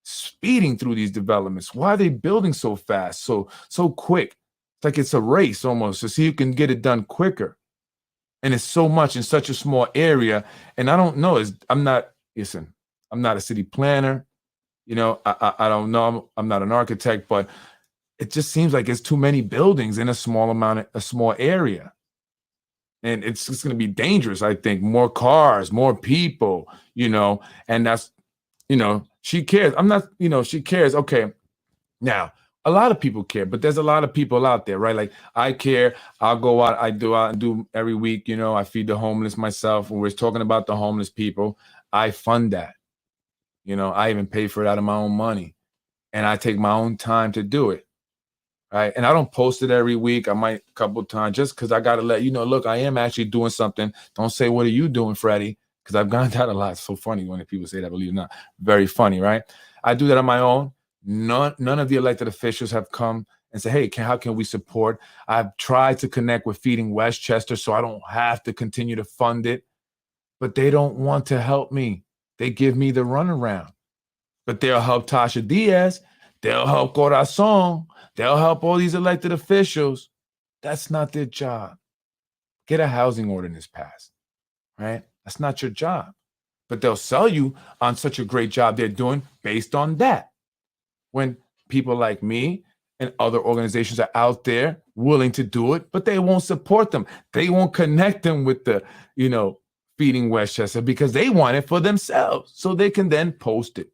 speeding through these developments? Why are they building so fast, so quick? It's like it's a race almost to see who can get it done quicker. And it's so much in such a small area. And I don't know. I'm not a city planner. I don't know. I'm not an architect, but it just seems like it's too many buildings in a small area. And it's just going to be dangerous, I think. More cars, more people, and that's, she cares. I'm not, she cares. Okay. Now, a lot of people care, but there's a lot of people out there, right? Like I care. I'll go out. I do every week. I feed the homeless myself. When we're talking about the homeless people, I fund that. I even pay for it out of my own money, and I take my own time to do it. Right. And I don't post it every week. I might a couple of times just because I got to let look, I am actually doing something. Don't say, what are you doing, Freddie? Because I've gone that a lot. It's so funny when people say that, believe it or not. Very funny, right? I do that on my own. None of the elected officials have come and said, hey, how can we support? I've tried to connect with Feeding Westchester so I don't have to continue to fund it, but they don't want to help me. They give me the runaround, but they'll help Tasha Diaz. They'll help Corazon. They'll help all these elected officials. That's not their job. Get a housing ordinance passed, right? That's not your job. But they'll sell you on such a great job they're doing based on that. When people like me and other organizations are out there willing to do it, but they won't support them. They won't connect them with the, Feeding Westchester because they want it for themselves so they can then post it.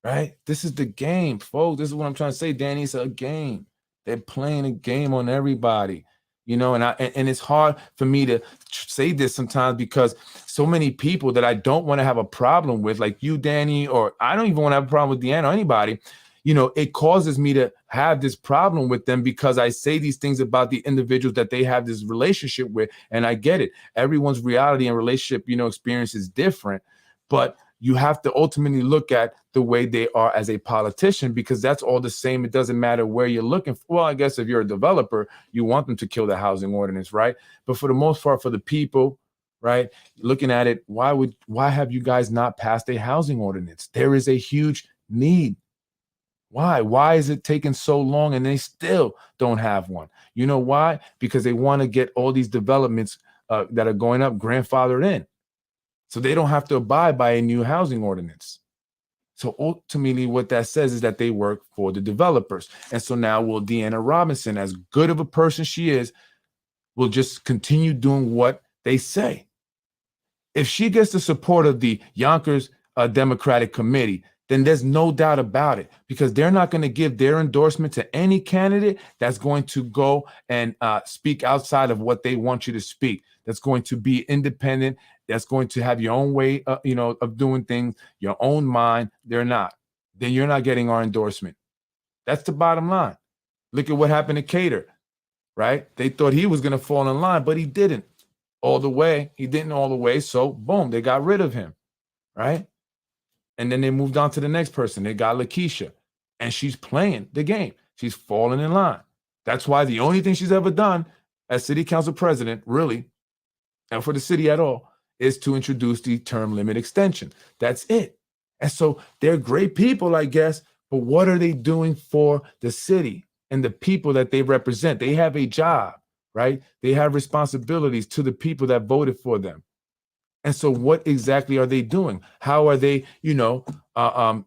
Right? This is the game, folks. This is what I'm trying to say, Danny. It's a game. They're playing a game on everybody, and it's hard for me to say this sometimes because so many people that I don't want to have a problem with, like you, Danny, or I don't even want to have a problem with Deana or anybody, it causes me to have this problem with them because I say these things about the individuals that they have this relationship with. And I get it. Everyone's reality and relationship, experience is different. But you have to ultimately look at the way they are as a politician, because that's all the same. It doesn't matter where you're looking for. Well, I guess if you're a developer, you want them to kill the housing ordinance, right? But for the most part, for the people, right, looking at it, why have you guys not passed a housing ordinance? There is a huge need. Why is it taking so long and they still don't have one? You know why? Because they want to get all these developments that are going up grandfathered in, so they don't have to abide by a new housing ordinance. So ultimately what that says is that they work for the developers. And so now will Deana Robinson, as good of a person she is, will just continue doing what they say. If she gets the support of the Yonkers Democratic Committee, then there's no doubt about it, because they're not going to give their endorsement to any candidate that's going to go and speak outside of what they want you to speak, that's going to be independent, that's going to have your own way of doing things, your own mind. They're not. Then you're not getting our endorsement. That's the bottom line. Look at what happened to Cater, right? They thought he was going to fall in line, but he didn't all the way. He didn't all the way. So boom, they got rid of him, right? And then they moved on to the next person. They got Lakeisha, and she's playing the game. She's falling in line. That's why the only thing she's ever done as city council president, really, and for the city at all, is to introduce the term limit extension. That's it. And so they're great people, I guess, but what are they doing for the city and the people that they represent? They have a job, right? They have responsibilities to the people that voted for them. And so what exactly are they doing? How are they, how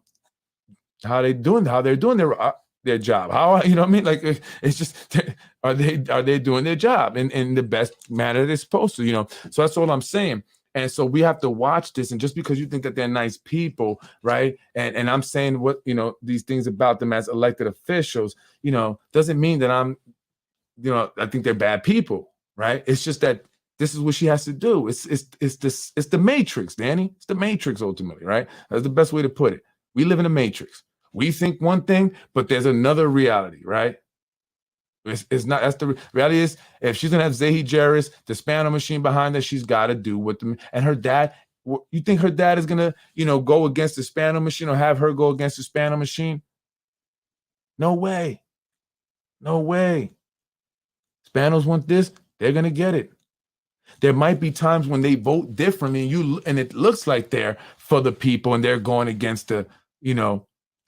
they're doing their job? How, what I mean? Like, it's just, are they doing their job in the best manner they're supposed to, So that's all I'm saying. And so we have to watch this. And just because you think that they're nice people, right? And I'm saying what, these things about them as elected officials, doesn't mean that I'm, I think they're bad people, right? It's just that this is what she has to do. It's the matrix, Danny. It's the matrix ultimately, right? That's the best way to put it. We live in a matrix. We think one thing, but there's another reality, right? It's not. That's the reality. Is if she's gonna have Zahi Jarris, the Spano machine behind her, she's got to do what and her dad. You think her dad is gonna, go against the Spano machine or have her go against the Spano machine? No way. No way. Spanos want this, they're gonna get it. There might be times when they vote differently, and it looks like they're for the people and they're going against the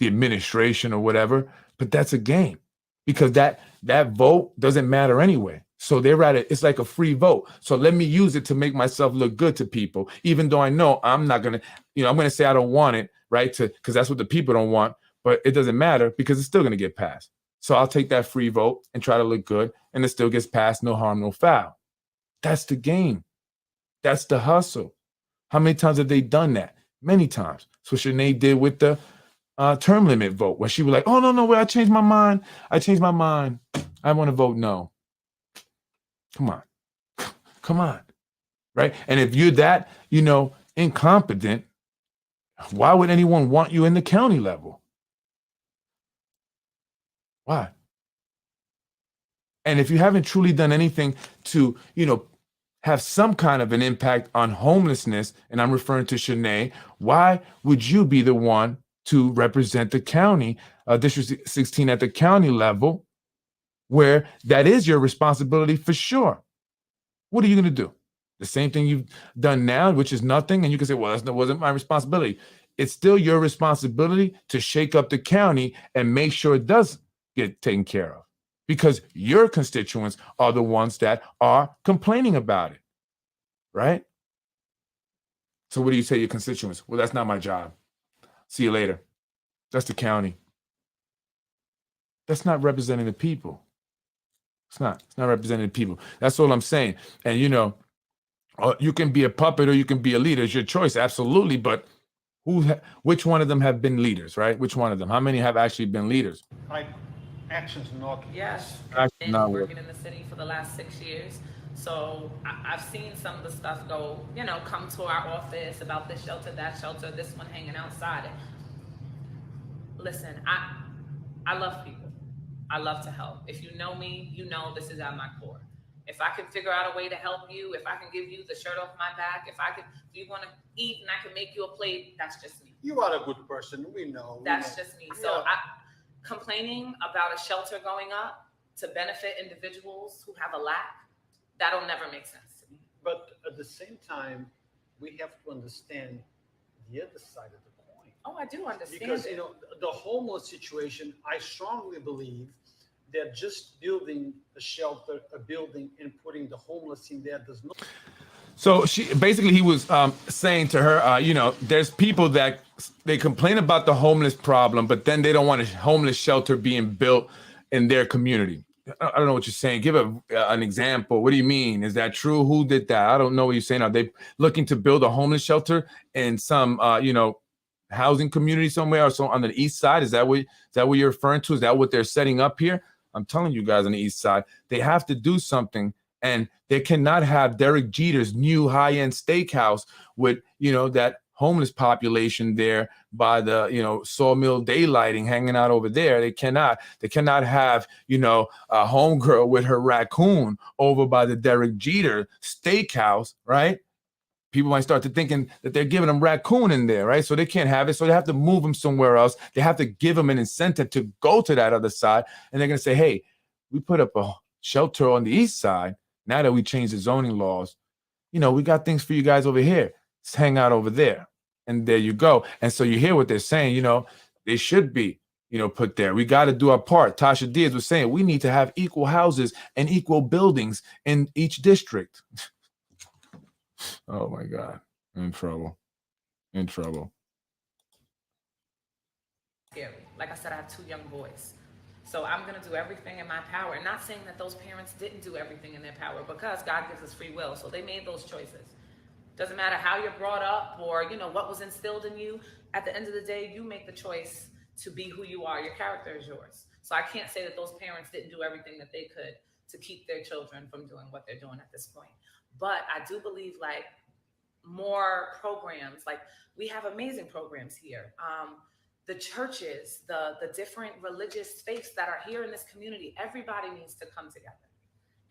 administration or whatever. But that's a game, because that vote doesn't matter anyway. So it's like a free vote. So let me use it to make myself look good to people, even though I know I'm not gonna, I'm gonna say I don't want it, right? Because that's what the people don't want. But it doesn't matter, because it's still gonna get passed. So I'll take that free vote and try to look good, and it still gets passed. No harm, no foul. That's the game. That's the hustle. How many times have they done that? Many times. So Shanae did with the term limit vote, where she was like, oh, no, wait, I changed my mind. I want to vote no. Come on. Right? And if you're that, incompetent, why would anyone want you in the county level? Why? And if you haven't truly done anything to, have some kind of an impact on homelessness, and I'm referring to Shanae, why would you be the one to represent the county, District 16 at the county level, where that is your responsibility for sure? What are you going to do? The same thing you've done now, which is nothing, and you can say, well, that wasn't my responsibility. It's still your responsibility to shake up the county and make sure it does get taken care of, because your constituents are the ones that are complaining about it, right? So what do you say to your constituents? Well, that's not my job. See you later. That's the county. That's not representing the people. It's not representing the people. That's all I'm saying. And, you can be a puppet or you can be a leader. It's your choice, absolutely. But which one of them have been leaders, right? Which one of them? How many have actually been leaders? Actions not. Yes. Actions I've been not working in the city for the last 6 years. So I've seen some of the stuff go, come to our office about this shelter, that shelter, this one hanging outside. Listen, I love people. I love to help. If you know me, this is at my core. If I can figure out a way to help you, if I can give you the shirt off my back, if you want to eat and I can make you a plate, that's just me. You are a good person. We know. That's just me. So complaining about a shelter going up to benefit individuals who have a lack, that'll never make sense to me. But at the same time, we have to understand the other side of the coin. Oh, I do understand. Because, the homeless situation, I strongly believe that just building a shelter, a building, and putting the homeless in there does not. So he was saying to her, there's people that they complain about the homeless problem, but then they don't want a homeless shelter being built in their community. I don't know what you're saying. Give an example. What do you mean? Is that true? Who did that? I don't know what you're saying. Are they looking to build a homeless shelter in some, housing community somewhere or so on the east side? Is that what you're referring to? Is that what they're setting up here? I'm telling you guys on the east side, they have to do something, and they cannot have Derek Jeter's new high-end steakhouse with, that homeless population there by the, sawmill daylighting hanging out over there. They cannot have, a homegirl with her raccoon over by the Derek Jeter steakhouse, right? People might start to thinking that they're giving them raccoon in there, right? So they can't have it. So they have to move them somewhere else. They have to give them an incentive to go to that other side. And they're going to say, hey, we put up a shelter on the east side. Now that we changed the zoning laws, we got things for you guys over here. Let's hang out over there. And there you go. And so you hear what they're saying, they should be, put there. We got to do our part. Tasha Diaz was saying we need to have equal houses and equal buildings in each district. Oh my God. In trouble. Like I said, I have 2 young boys. So I'm going to do everything in my power. Not saying that those parents didn't do everything in their power, because God gives us free will. So they made those choices. Doesn't matter how you're brought up or, what was instilled in you. At the end of the day, you make the choice to be who you are. Your character is yours. So I can't say that those parents didn't do everything that they could to keep their children from doing what they're doing at this point. But I do believe more programs, we have amazing programs here. The churches, the different religious faiths that are here in this community, everybody needs to come together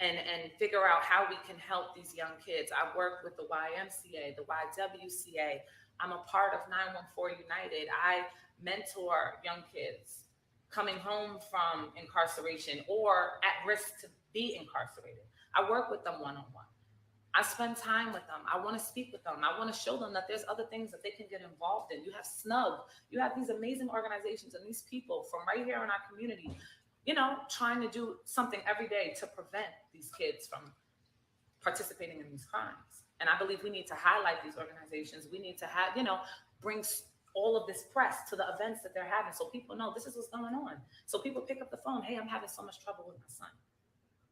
and figure out how we can help these young kids. I work with the YMCA, the YWCA. I'm a part of 914 United. I mentor young kids coming home from incarceration or at risk to be incarcerated. I work with them one-on-one. I spend time with them. I want to speak with them. I want to show them that there's other things that they can get involved in. You have Snug. You have these amazing organizations and these people from right here in our community, trying to do something every day to prevent these kids from participating in these crimes. And I believe we need to highlight these organizations. We need to have, bring all of this press to the events that they're having so people know this is what's going on. So people pick up the phone. Hey, I'm having so much trouble with my son.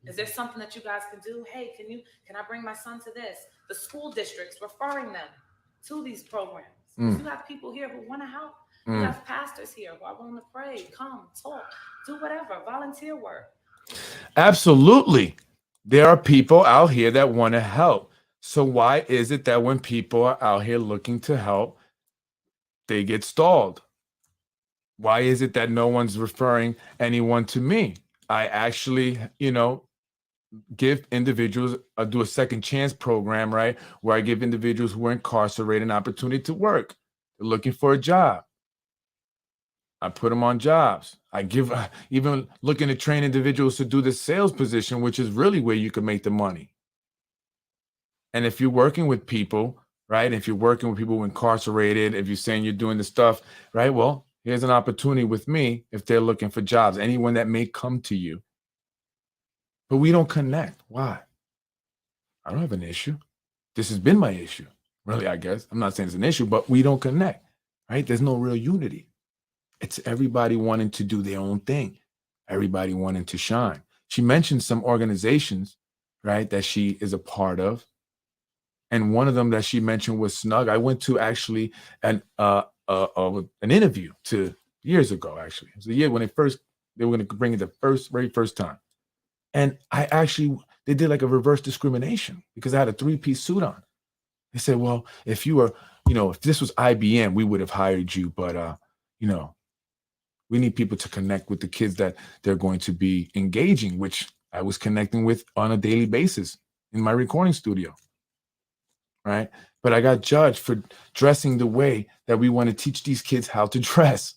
Is there something that you guys can do? Hey, can I bring my son to this? The school districts referring them to these programs. You have people here who want to help. You have pastors here who are willing to pray, come, talk, do whatever, volunteer work. Absolutely. There are people out here that want to help. So why is it that when people are out here looking to help, they get stalled? Why is it that no one's referring anyone to me? I actually, give individuals, do a second chance program, right? Where I give individuals who are incarcerated an opportunity to work. They're looking for a job. I put them on jobs. I give, even looking to train individuals to do the sales position, which is really where you can make the money. And if you're working with people, right? If you're working with people who are incarcerated, if you're saying you're doing the stuff, right? Well, here's an opportunity with me if they're looking for jobs, anyone that may come to you. But we don't connect. Why? I don't have an issue. This has been my issue, really, I guess. I'm not saying it's an issue, but we don't connect, right? There's no real unity. It's everybody wanting to do their own thing. Everybody wanting to shine. She mentioned some organizations, right, that she is a part of. And one of them that she mentioned was Snug. I went to actually an interview years ago, actually. It was a year when they were going to bring it the very first time. And they did like a reverse discrimination because I had a 3-piece suit on. They said, well, if you were, if this was IBM, we would have hired you. But, we need people to connect with the kids that they're going to be engaging, which I was connecting with on a daily basis in my recording studio, right? But I got judged for dressing the way that we want to teach these kids how to dress.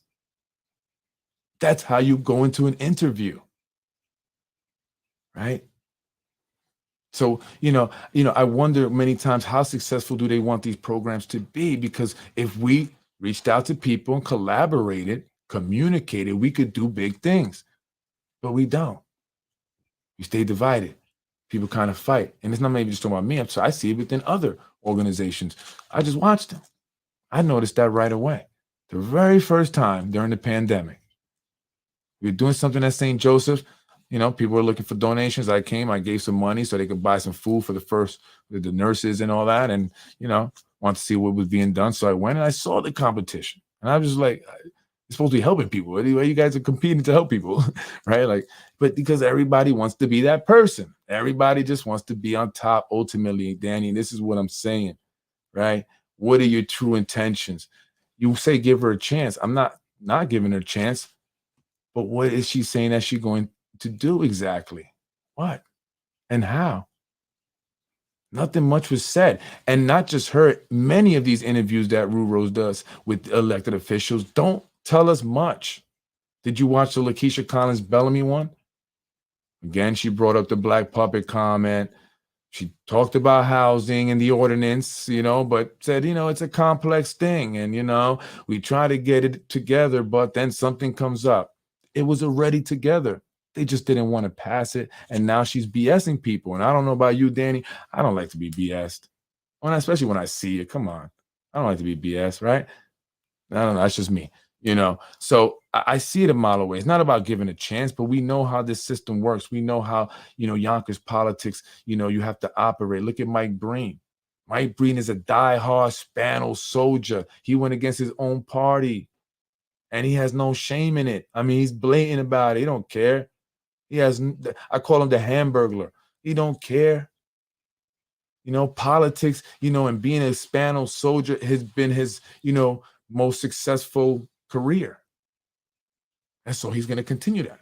That's how you go into an interview, right? So, I wonder many times, how successful do they want these programs to be? Because if we reached out to people and collaborated, communicated, we could do big things, but we don't. We stay divided. People kind of fight. And it's not maybe just talking about me. I see it within other organizations. I just watched them. I noticed that right away. The very first time during the pandemic, we were doing something at St. Joseph. People were looking for donations. I gave some money so they could buy some food for the nurses and all that. And, wanted to see what was being done. So I went and I saw the competition. And I was just like, you're supposed to be helping people. Anyway, you guys are competing to help people, right? But because everybody wants to be that person. Everybody just wants to be on top ultimately, Danny. This is what I'm saying, right? What are your true intentions? You say give her a chance. I'm not giving her a chance. But what is she saying that she's going to do exactly? What and how? Nothing much was said. And not just her, many of these interviews that Rue Rose does with elected officials don't tell us much. Did you watch the Lakeisha Collins Bellamy one? Again, she brought up the black puppet comment. She talked about housing and the ordinance, but said, it's a complex thing. And, we try to get it together, but then something comes up. It was already together. They just didn't want to pass it. And now she's BSing people. And I don't know about you, Danny. I don't like to be BS'd. Especially when I see it. Come on. I don't like to be BS, right? I don't know. That's just me. So I see it a mile away. It's not about giving a chance, but we know how this system works. We know how, Yonkers politics, you have to operate. Look at Mike Breen. Mike Breen is a diehard Spaniel soldier. He went against his own party and he has no shame in it. He's blatant about it. He don't care. I call him the Hamburglar. He don't care. Politics, and being a Spaniel soldier has been his, most successful career. And so he's going to continue that.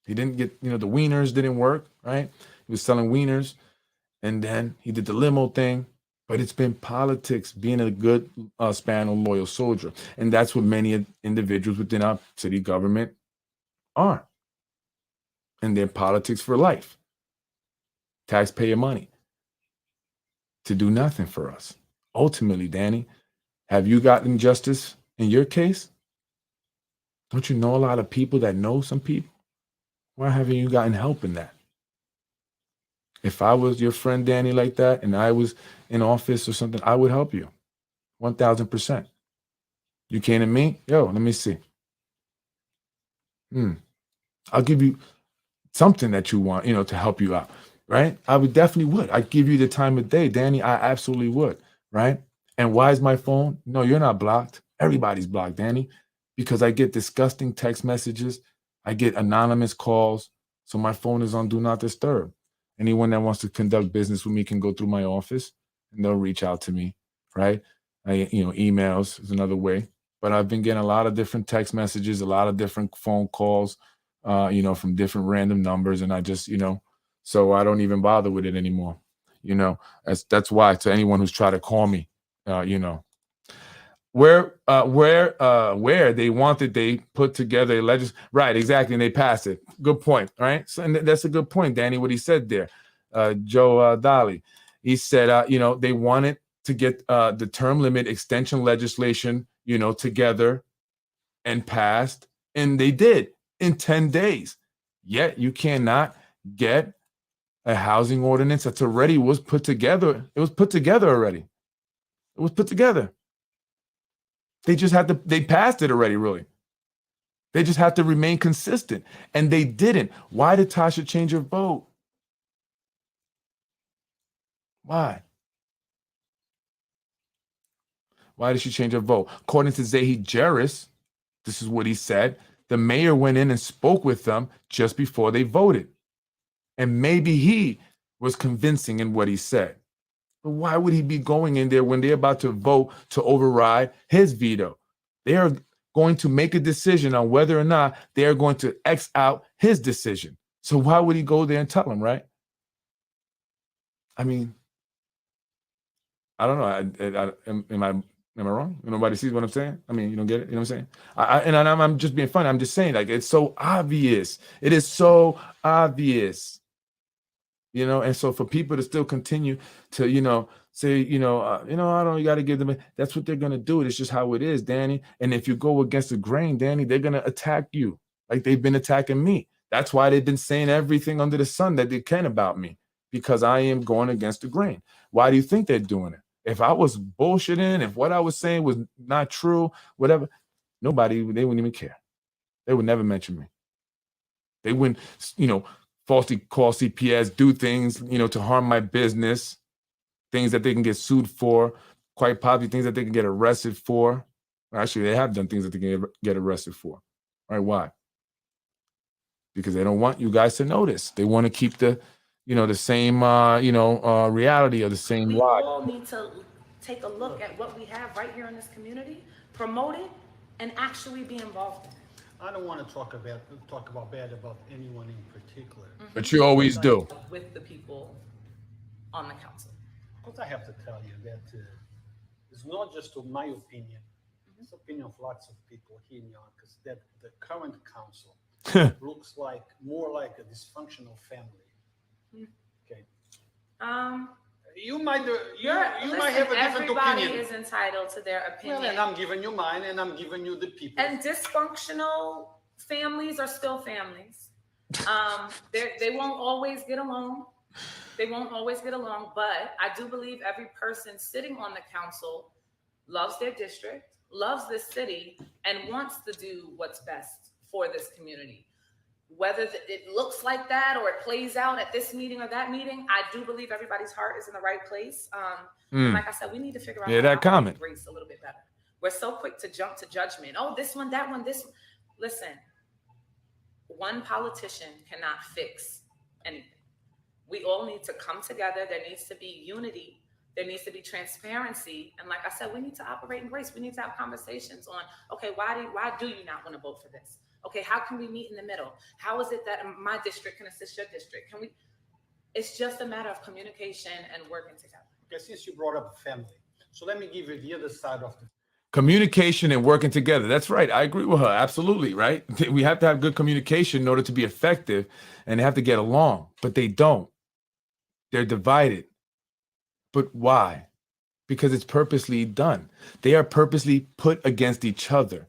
He didn't get, the wieners didn't work, right? He was selling wieners and then he did the limo thing, but it's been politics, being a good Spaniel loyal soldier. And that's what many individuals within our city government are. And they're politics for life. Taxpayer money to do nothing for us. Ultimately, Danny, have you gotten justice in your case? Don't you know a lot of people that know some people? Why haven't you gotten help in that? If I was your friend, Danny, like that, and I was in office or something, I would help you. 1,000%. You came to me? Yo, let me see. I'll give you something that you want, to help you out, right? I would. I'd give you the time of day, Danny. I absolutely would, right? And why is my phone? No, you're not blocked. Everybody's blocked, Danny, because I get disgusting text messages. I get anonymous calls. So my phone is on Do Not Disturb. Anyone that wants to conduct business with me can go through my office and they'll reach out to me, right? Emails is another way. But I've been getting a lot of different text messages, a lot of different phone calls, from different random numbers. And I just, so I don't even bother with it anymore. That's why, to anyone who's tried to call me, where they wanted, they put together right, exactly, and they passed it. Good point, right? So, and that's a good point, Danny, what he said there. Joe Dali, he said, they wanted to get the term limit extension legislation, together and passed, and they did in 10 days. Yet you cannot get a housing ordinance that's already was put together. It was put together already. It was put together. They just had to, they passed it already, really. They just have to remain consistent. And they didn't. Why did Tasha change her vote? Why? Why did she change her vote? According to Zahi Jarris, this is what he said. The mayor went in and spoke with them just before they voted. And maybe he was convincing in what he said. But why would he be going in there when they're about to vote to override his veto? They are going to make a decision on whether or not they're going to X out his decision. So why would he go there and tell him, right? I mean, I don't know. Am I wrong? Nobody sees what I'm saying? I mean, you don't get it? You know what I'm saying? I'm just being funny. I'm just saying, like, it's so obvious. It is so obvious. You know, and so for people to still continue to, say, I don't, you got to give them, that's what they're going to do. It's just how it is, Danny. And if you go against the grain, Danny, they're going to attack you like they've been attacking me. That's why they've been saying everything under the sun that they can about me, because I am going against the grain. Why do you think they're doing it? If I was bullshitting, if what I was saying was not true, whatever, they wouldn't even care. They would never mention me. They wouldn't, falsely call CPS, do things, to harm my business, things that they can get sued for, quite possibly things that they can get arrested for. Actually, they have done things that they can get arrested for. All right, why? Because they don't want you guys to notice. They want to keep the same, reality or the same We lie. all need to take a look at what we have right here in this community, promote it, and actually be involved in it. I don't want to talk about bad about anyone in particular. But you always do. With the people on the council. But I have to tell you that it's not just my opinion. It's the opinion of lots of people here in Yonkers that the current council looks more like a dysfunctional family. Okay. You might have a different everybody opinion. is entitled to their opinion. Well, and I'm giving you mine, and I'm giving you the people. And dysfunctional families are still families. They won't always get along. But I do believe every person sitting on the council loves their district, loves this city, and wants to do what's best for this community. Whether it looks like that or it plays out at this meeting or that meeting, I do believe everybody's heart is in the right place. Like I said, we need to figure out how to operate race a little bit better. We're so quick to jump to judgment. Oh, this one, that one, this one. Listen, one politician cannot fix anything. We all need to come together. There needs to be unity. There needs to be transparency. And like I said, we need to operate in grace. We need to have conversations on, okay, why do you not want to vote for this? Okay, how can we meet in the middle? How is it that my district can assist your district? It's just a matter of communication and working together. Okay, since you brought up family, so let me give you the other side of the communication and working together. That's right. I agree with her. Absolutely. Right. We have to have good communication in order to be effective, and they have to get along, but they don't. They're divided. But why? Because it's purposely done. They are purposely put against each other,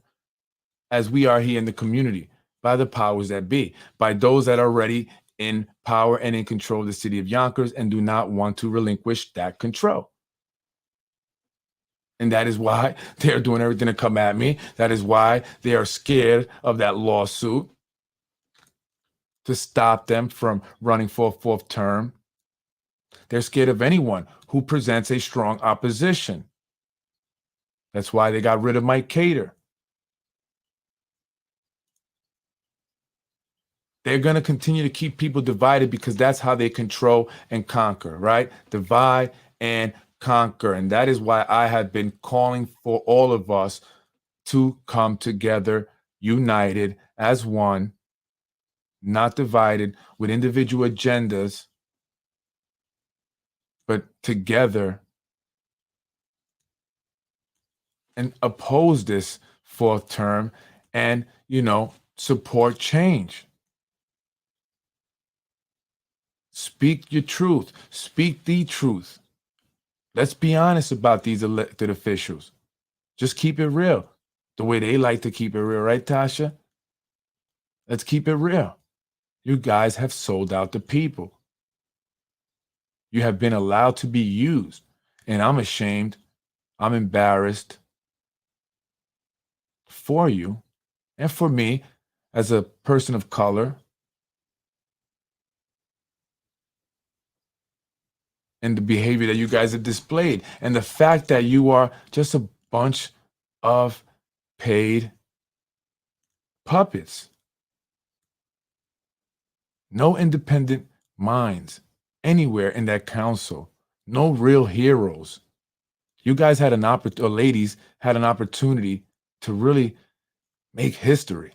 as we are here in the community, by the powers that be, by those that are already in power and in control of the city of Yonkers and do not want to relinquish that control. And that is why they're doing everything to come at me. That is why they are scared of that lawsuit to stop them from running for a fourth term. They're scared of anyone who presents a strong opposition. That's why they got rid of Mike Cater. They're going to continue to keep people divided because that's how they control and conquer, right? Divide and conquer. And that is why I have been calling for all of us to come together, united as one, not divided with individual agendas, but together, and oppose this fourth term and, support change. Speak your truth. Speak the truth. Let's be honest about these elected officials. Just keep it real. The way they like to keep it real, right, Tasha? Let's keep it real. You guys have sold out the people. You have been allowed to be used. And I'm ashamed. I'm embarrassed for you and for me as a person of color. And the behavior that you guys have displayed, and the fact that you are just a bunch of paid puppets. No independent minds anywhere in that council. No real heroes. You guys had ladies had an opportunity to really make history.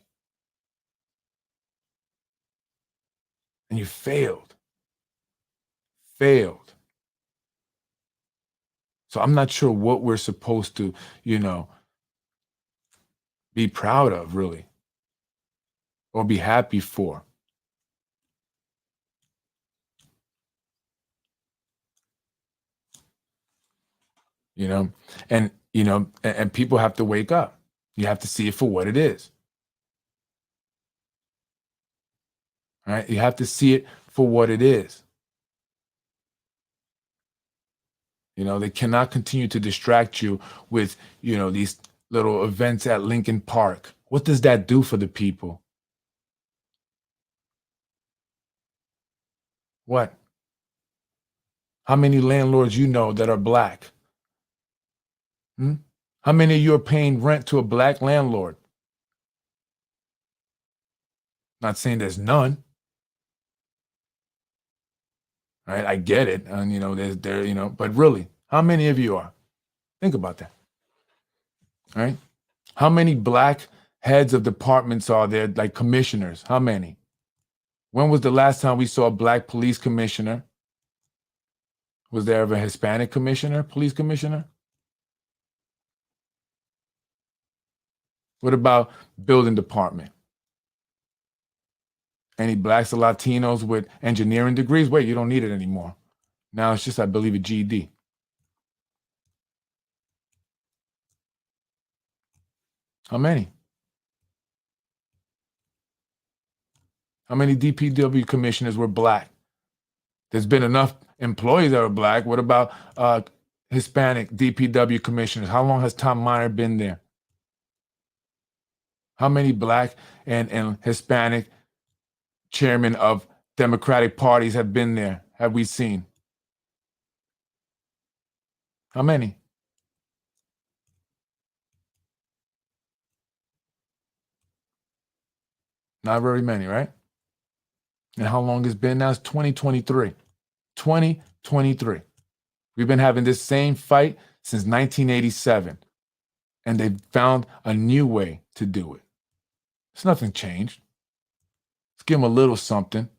And you failed. Failed. So I'm not sure what we're supposed to, be proud of, really, or be happy for. And people have to wake up. You have to see it for what it is. Right? You have to see it for what it is. They cannot continue to distract you with, these little events at Lincoln Park. What does that do for the people? What? How many landlords you know that are black? How many of you are paying rent to a black landlord? Not saying there's none. Right? I get it. And but really, how many of you are? Think about that. Right? How many black heads of departments are there, like commissioners? How many? When was the last time we saw a black police commissioner? Was there ever a Hispanic commissioner, police commissioner? What about building department? Any blacks or Latinos with engineering degrees? Wait, you don't need it anymore. Now it's just, I believe, a GED. How many? How many DPW commissioners were black? There's been enough employees that are black. What about Hispanic DPW commissioners? How long has Tom Meyer been there? How many black and Hispanic chairmen of Democratic parties have been there? Have we seen? How many? Not very many, right? And how long it's been now? It's 2023. 2023. We've been having this same fight since 1987. And they've found a new way to do it. It's nothing changed. Let's give them a little something.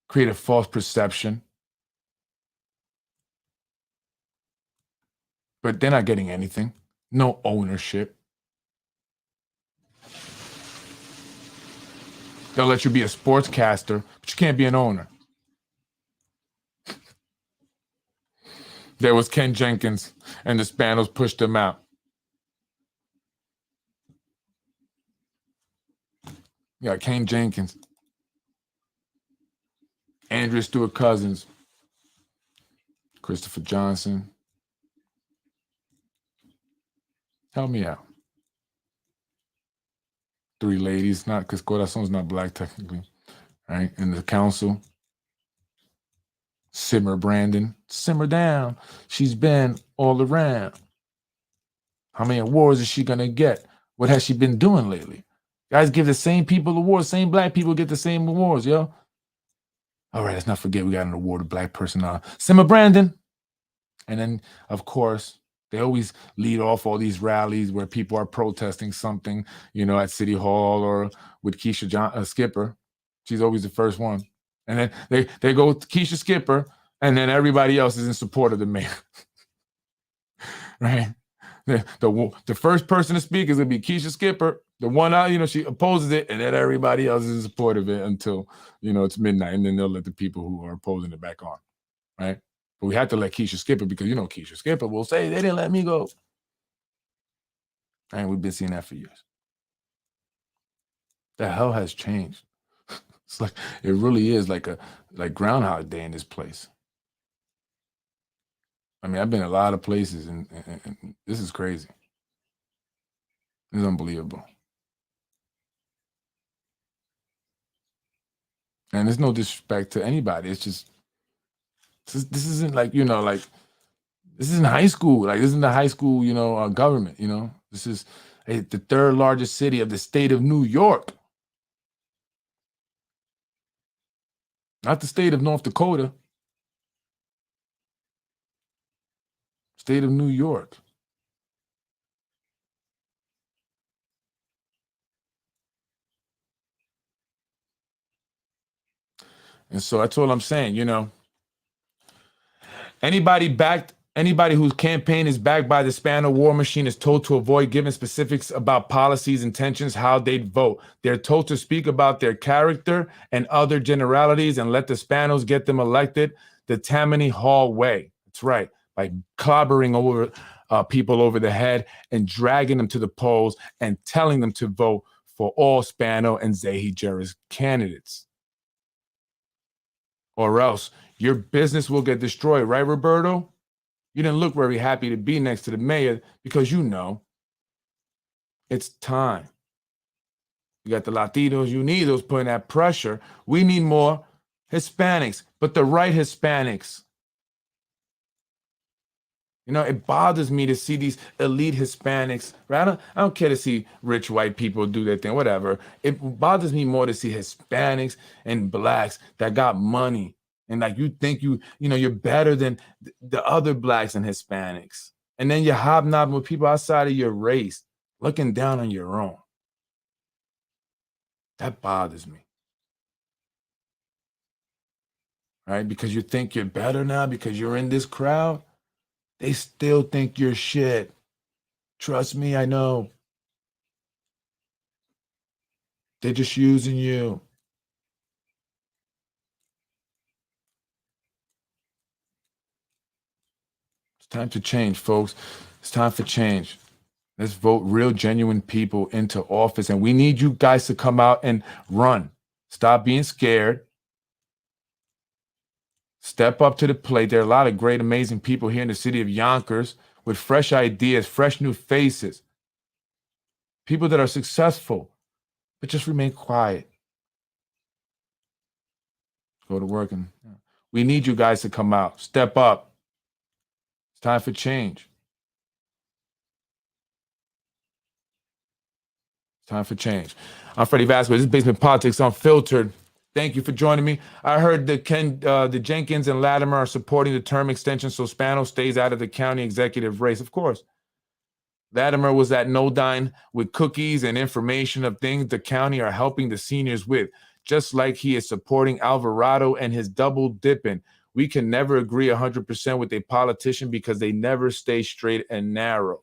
Create a false perception. But they're not getting anything. No ownership. They'll let you be a sportscaster, but you can't be an owner. There was Ken Jenkins, and the Spanos pushed him out. You got Ken Jenkins, Andrea Stewart Cousins, Christopher Johnson. Help me out. 3 ladies, not because Corazon's not black technically, right? And the council. Simmer Brandon, simmer down. She's been all around. How many awards is she gonna get? What has she been doing lately? Guys give the same people awards, same black people get the same awards, yo. All right, let's not forget we got an award of black person. Simmer Brandon. And then, of course, they always lead off all these rallies where people are protesting something, at City Hall or with Keisha Skipper. She's always the first one. And then they go to Keisha Skipper, and then everybody else is in support of the mayor. Right? The first person to speak is going to be Keisha Skipper. The one out, she opposes it, and then everybody else is in support of it until, it's midnight, and then they'll let the people who are opposing it back on. Right? But we had to let Keisha Skipper because, Keisha Skipper will say, they didn't let me go. And we've been seeing that for years. The hell has changed. It's like, it really is like Groundhog Day in this place. I mean, I've been a lot of places, and this is crazy. It's unbelievable. And there's no disrespect to anybody. It's just, this isn't like, this isn't high school. Like, this isn't the high school, government, This is the 3rd largest city of the state of New York. Not the state of North Dakota. State of New York. And so that's all I'm saying, you know. Anybody whose campaign is backed by the Spano war machine is told to avoid giving specifics about policies, intentions, how they'd vote. They're told to speak about their character and other generalities and let the Spanos get them elected the Tammany Hall way. That's right, by clobbering over people over the head and dragging them to the polls and telling them to vote for all Spano and Zahi Jarrett's candidates. Or else your business will get destroyed, right, Roberto? You didn't look very happy to be next to the mayor because you know it's time. You got the Latinos, you need those putting that pressure. We need more Hispanics, but the right Hispanics. You know, it bothers me to see these elite Hispanics. Right? I don't care to see rich white people do their thing, whatever. It bothers me more to see Hispanics and blacks that got money. And like you think you're better than the other blacks and Hispanics. And then you're hobnobbing with people outside of your race, looking down on your own. That bothers me. Right? Because you think you're better now because you're in this crowd. They still think you're shit. Trust me, I know. They're just using you. It's time to change, folks. It's time for change. Let's vote real, genuine people into office. And we need you guys to come out and run. Stop being scared. Step up to the plate. There are a lot of great, amazing people here in the city of Yonkers with fresh ideas, fresh new faces. People that are successful, but just remain quiet. Go to work. And we need you guys to come out. Step up. It's time for change. It's time for change. I'm Freddie Vasquez. This is Basement Politics Unfiltered. Thank you for joining me. I heard that the Jenkins and Latimer are supporting the term extension so Spano stays out of the county executive race. Of course. Latimer was at Nodine with cookies and information of things the county are helping the seniors with, just like he is supporting Alvarado and his double dipping. We can never agree 100% with a politician because they never stay straight and narrow.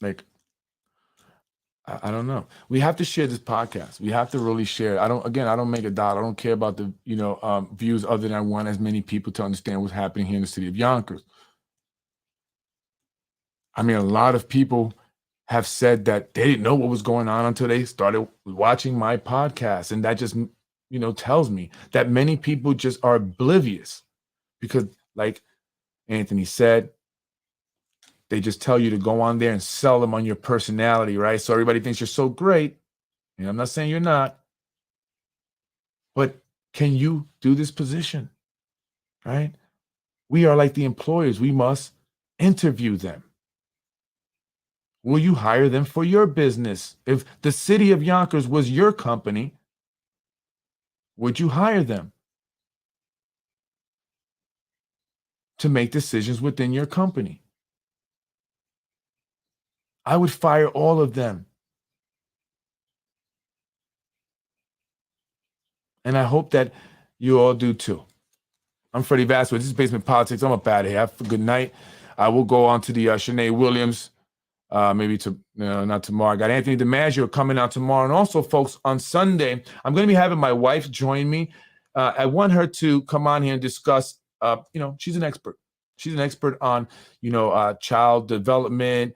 Like, I don't know. We have to share this podcast. We have to really share. I don't make a dollar. I don't care about the, views other than I want as many people to understand what's happening here in the city of Yonkers. I mean, a lot of people have said that they didn't know what was going on until they started watching my podcast. And that just, tells me that many people just are oblivious because, like Anthony said, they just tell you to go on there and sell them on your personality, right? So everybody thinks you're so great. And I'm not saying you're not. But can you do this position, right? We are like the employers. We must interview them. Will you hire them for your business? If the city of Yonkers was your company, would you hire them to make decisions within your company? I would fire all of them. And I hope that you all do too. I'm Freddie Vasquez. This is Basement Politics. I'm up out of here. Have a good night. I will go on to the Shanae Wiliams. Maybe not tomorrow. I got Anthony DiMaggio coming out tomorrow. And also, folks, on Sunday, I'm going to be having my wife join me. I want her to come on here and discuss, she's an expert. She's an expert on, child development,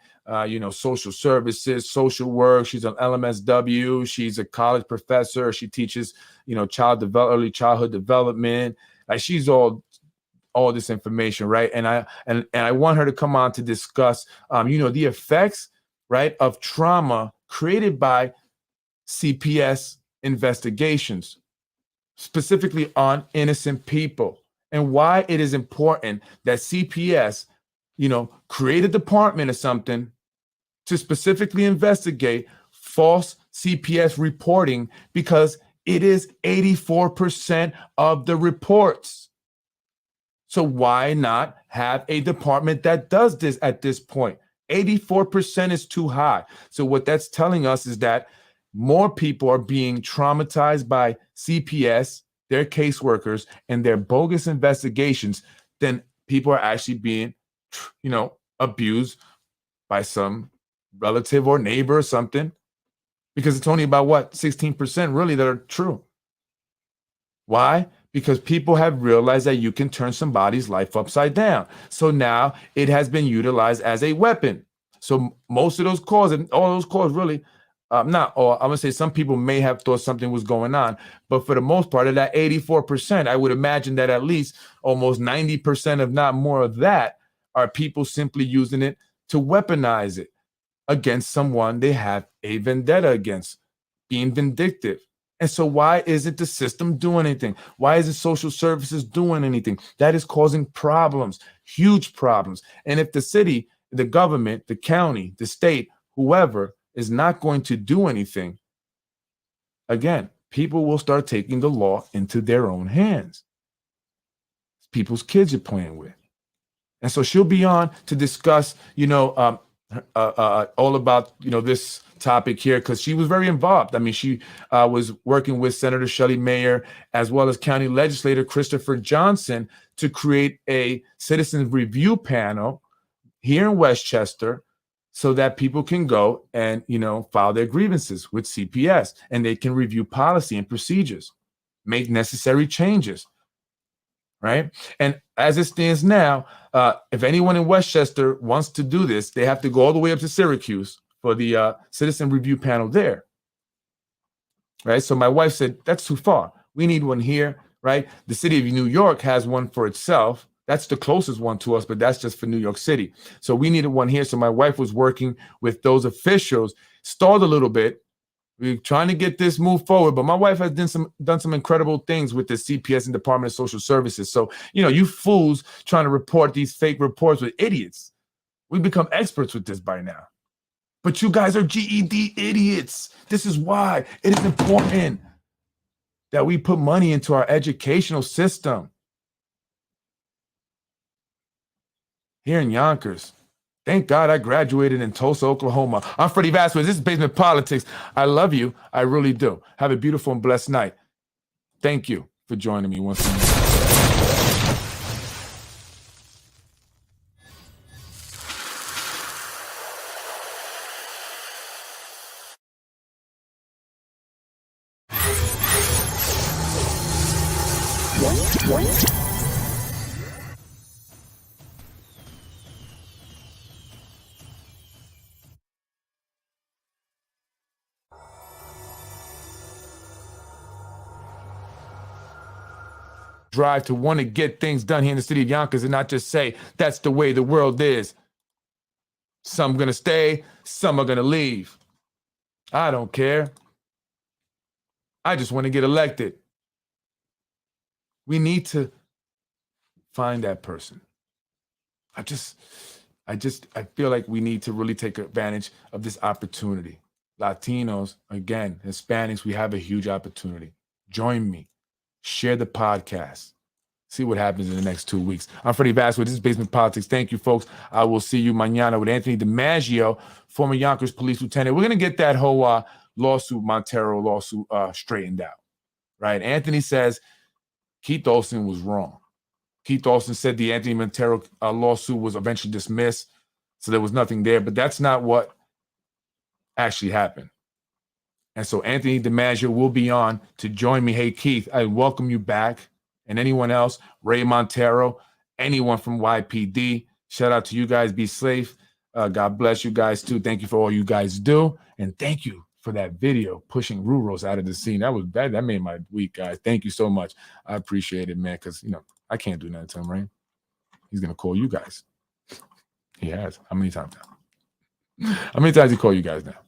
social services, social work. She's an LMSW. She's a college professor. She teaches, early childhood development. Like she's all this information, right? And I want her to come on to discuss, the effects, right, of trauma created by CPS investigations, specifically on innocent people, and why it is important that CPS, create a department or something to specifically investigate false CPS reporting, because it is 84% of the reports. So why not have a department that does this at this point? 84% is too high. So what that's telling us is that more people are being traumatized by CPS, their caseworkers, and their bogus investigations than people are actually being, abused by some relative or neighbor or something. Because it's only about 16% really that are true. Why? Because people have realized that you can turn somebody's life upside down. So now it has been utilized as a weapon. So most of those calls, and all those calls really, not all, I'm gonna say some people may have thought something was going on, but for the most part of that 84%, I would imagine that at least almost 90%, if not more of that, are people simply using it to weaponize it against someone they have a vendetta against, being vindictive. And so why isn't the system doing anything? Why isn't social services doing anything? That is causing problems, huge problems. And if the city, the government, the county, the state, whoever is not going to do anything, again, people will start taking the law into their own hands. People's kids are playing with. And so she'll be on to discuss, all about, this topic here, because she was very involved. I mean, she was working with Senator Shelley Mayer as well as County Legislator Christopher Johnson to create a citizens review panel here in Westchester so that people can go and, file their grievances with CPS, and they can review policy and procedures, make necessary changes. Right. And as it stands now, if anyone in Westchester wants to do this, they have to go all the way up to Syracuse for the citizen review panel there. Right. So my wife said, that's too far. We need one here. Right. The city of New York has one for itself. That's the closest one to us, but that's just for New York City. So we needed one here. So my wife was working with those officials, stalled a little bit. We're trying to get this move forward, but my wife has done some incredible things with the CPS and Department of Social Services. So, you fools trying to report these fake reports with idiots. We've become experts with this by now. But you guys are GED idiots. This is why it is important that we put money into our educational system. Here in Yonkers. Thank God I graduated in Tulsa, Oklahoma. I'm Freddie Vasquez. This is Basement Politics. I love you. I really do. Have a beautiful and blessed night. Thank you for joining me once again. Drive to want to get things done here in the city of Yonkers and not just say that's the way the world is. Some are going to stay, some are going to leave. I don't care. I just want to get elected. We need to find that person. I feel like we need to really take advantage of this opportunity. Latinos, again, Hispanics, we have a huge opportunity. Join me. Share the podcast. See what happens in the next 2 weeks. I'm Freddie Vasquez. This is Basement Politics. Thank you, folks. I will see you mañana with Anthony DiMaggio, former Yonkers police lieutenant. We're going to get that whole Montero lawsuit straightened out, right? Anthony says Keith Olsen was wrong. Keith Olsen said the Anthony Montero lawsuit was eventually dismissed, so there was nothing there, but that's not what actually happened. And so Anthony DiMaggio will be on to join me. Hey, Keith, I welcome you back. And anyone else, Ray Montero, anyone from YPD, shout out to you guys. Be safe. God bless you guys, too. Thank you for all you guys do. And thank you for that video pushing Ruros out of the scene. That made my week, guys. Thank you so much. I appreciate it, man, because, I can't do nothing to him, right? He's going to call you guys. He has. How many times now? How many times he call you guys now?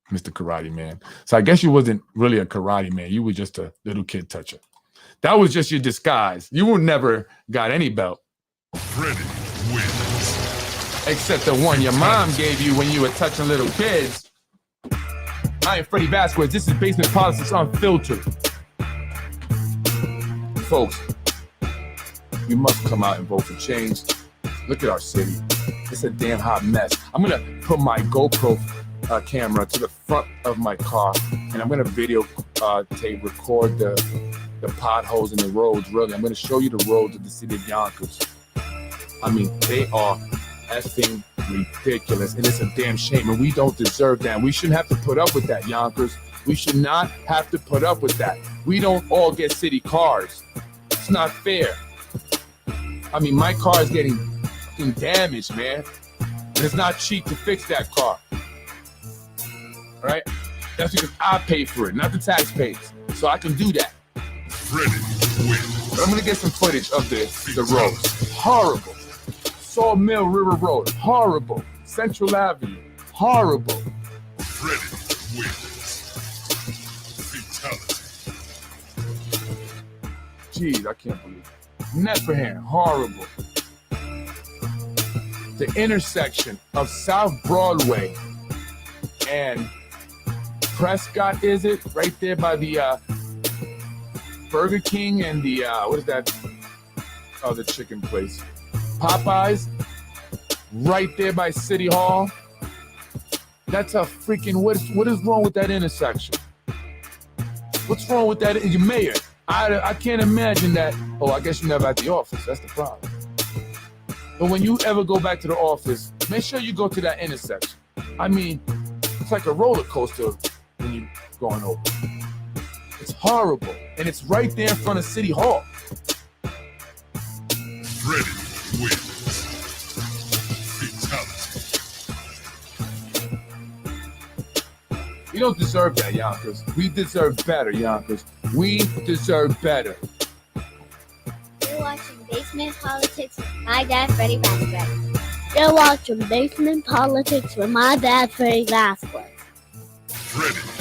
Mr. Karate Man. So I guess you wasn't really a karate man. You were just a little kid toucher. That was just your disguise. You never got any belt. Freddie wins. Except the one your mom gave you when you were touching little kids. I am Freddie Vasquez. This is Basement Politics Unfiltered. Folks, we must come out and vote for change. Look at our city. It's a damn hot mess. I'm gonna put my GoPro camera to the front of my car, and I'm gonna record the potholes in the roads. Really, I'm gonna show you the roads of the city of Yonkers. I mean, they are effing ridiculous, and it's a damn shame, and we don't deserve that. We shouldn't have to put up with that, Yonkers. We should not have to put up with that. We don't all get city cars. It's not fair. I mean, my car is getting fucking damaged, man, and it's not cheap to fix that car. All right? That's because I pay for it, not the taxpayers. So I can do that. Freddie wins. But I'm gonna get some footage of the roads. Horrible. Sawmill River Road, horrible. Central Avenue, horrible. Freddie wins. Fatality. Jeez, I can't believe it. Nepperhan, horrible. The intersection of South Broadway and Prescott, is it? Right there by the Burger King and the, what is that? Oh, the chicken place. Popeyes, right there by City Hall. That's a freaking, what is wrong with that intersection? What's wrong with that? Your mayor, I can't imagine that. Oh, I guess you're never at the office. That's the problem. But when you ever go back to the office, make sure you go to that intersection. I mean, it's like a roller coaster when you're going over. It's horrible. And it's right there in front of City Hall. Freddie wins. Fatality. We don't deserve that, Yonkers. We deserve better, Yonkers. We deserve better. You're watching Basement Politics with my dad, Freddie Vasquez. You're watching Basement Politics with my dad, Freddie Vasquez. Freddie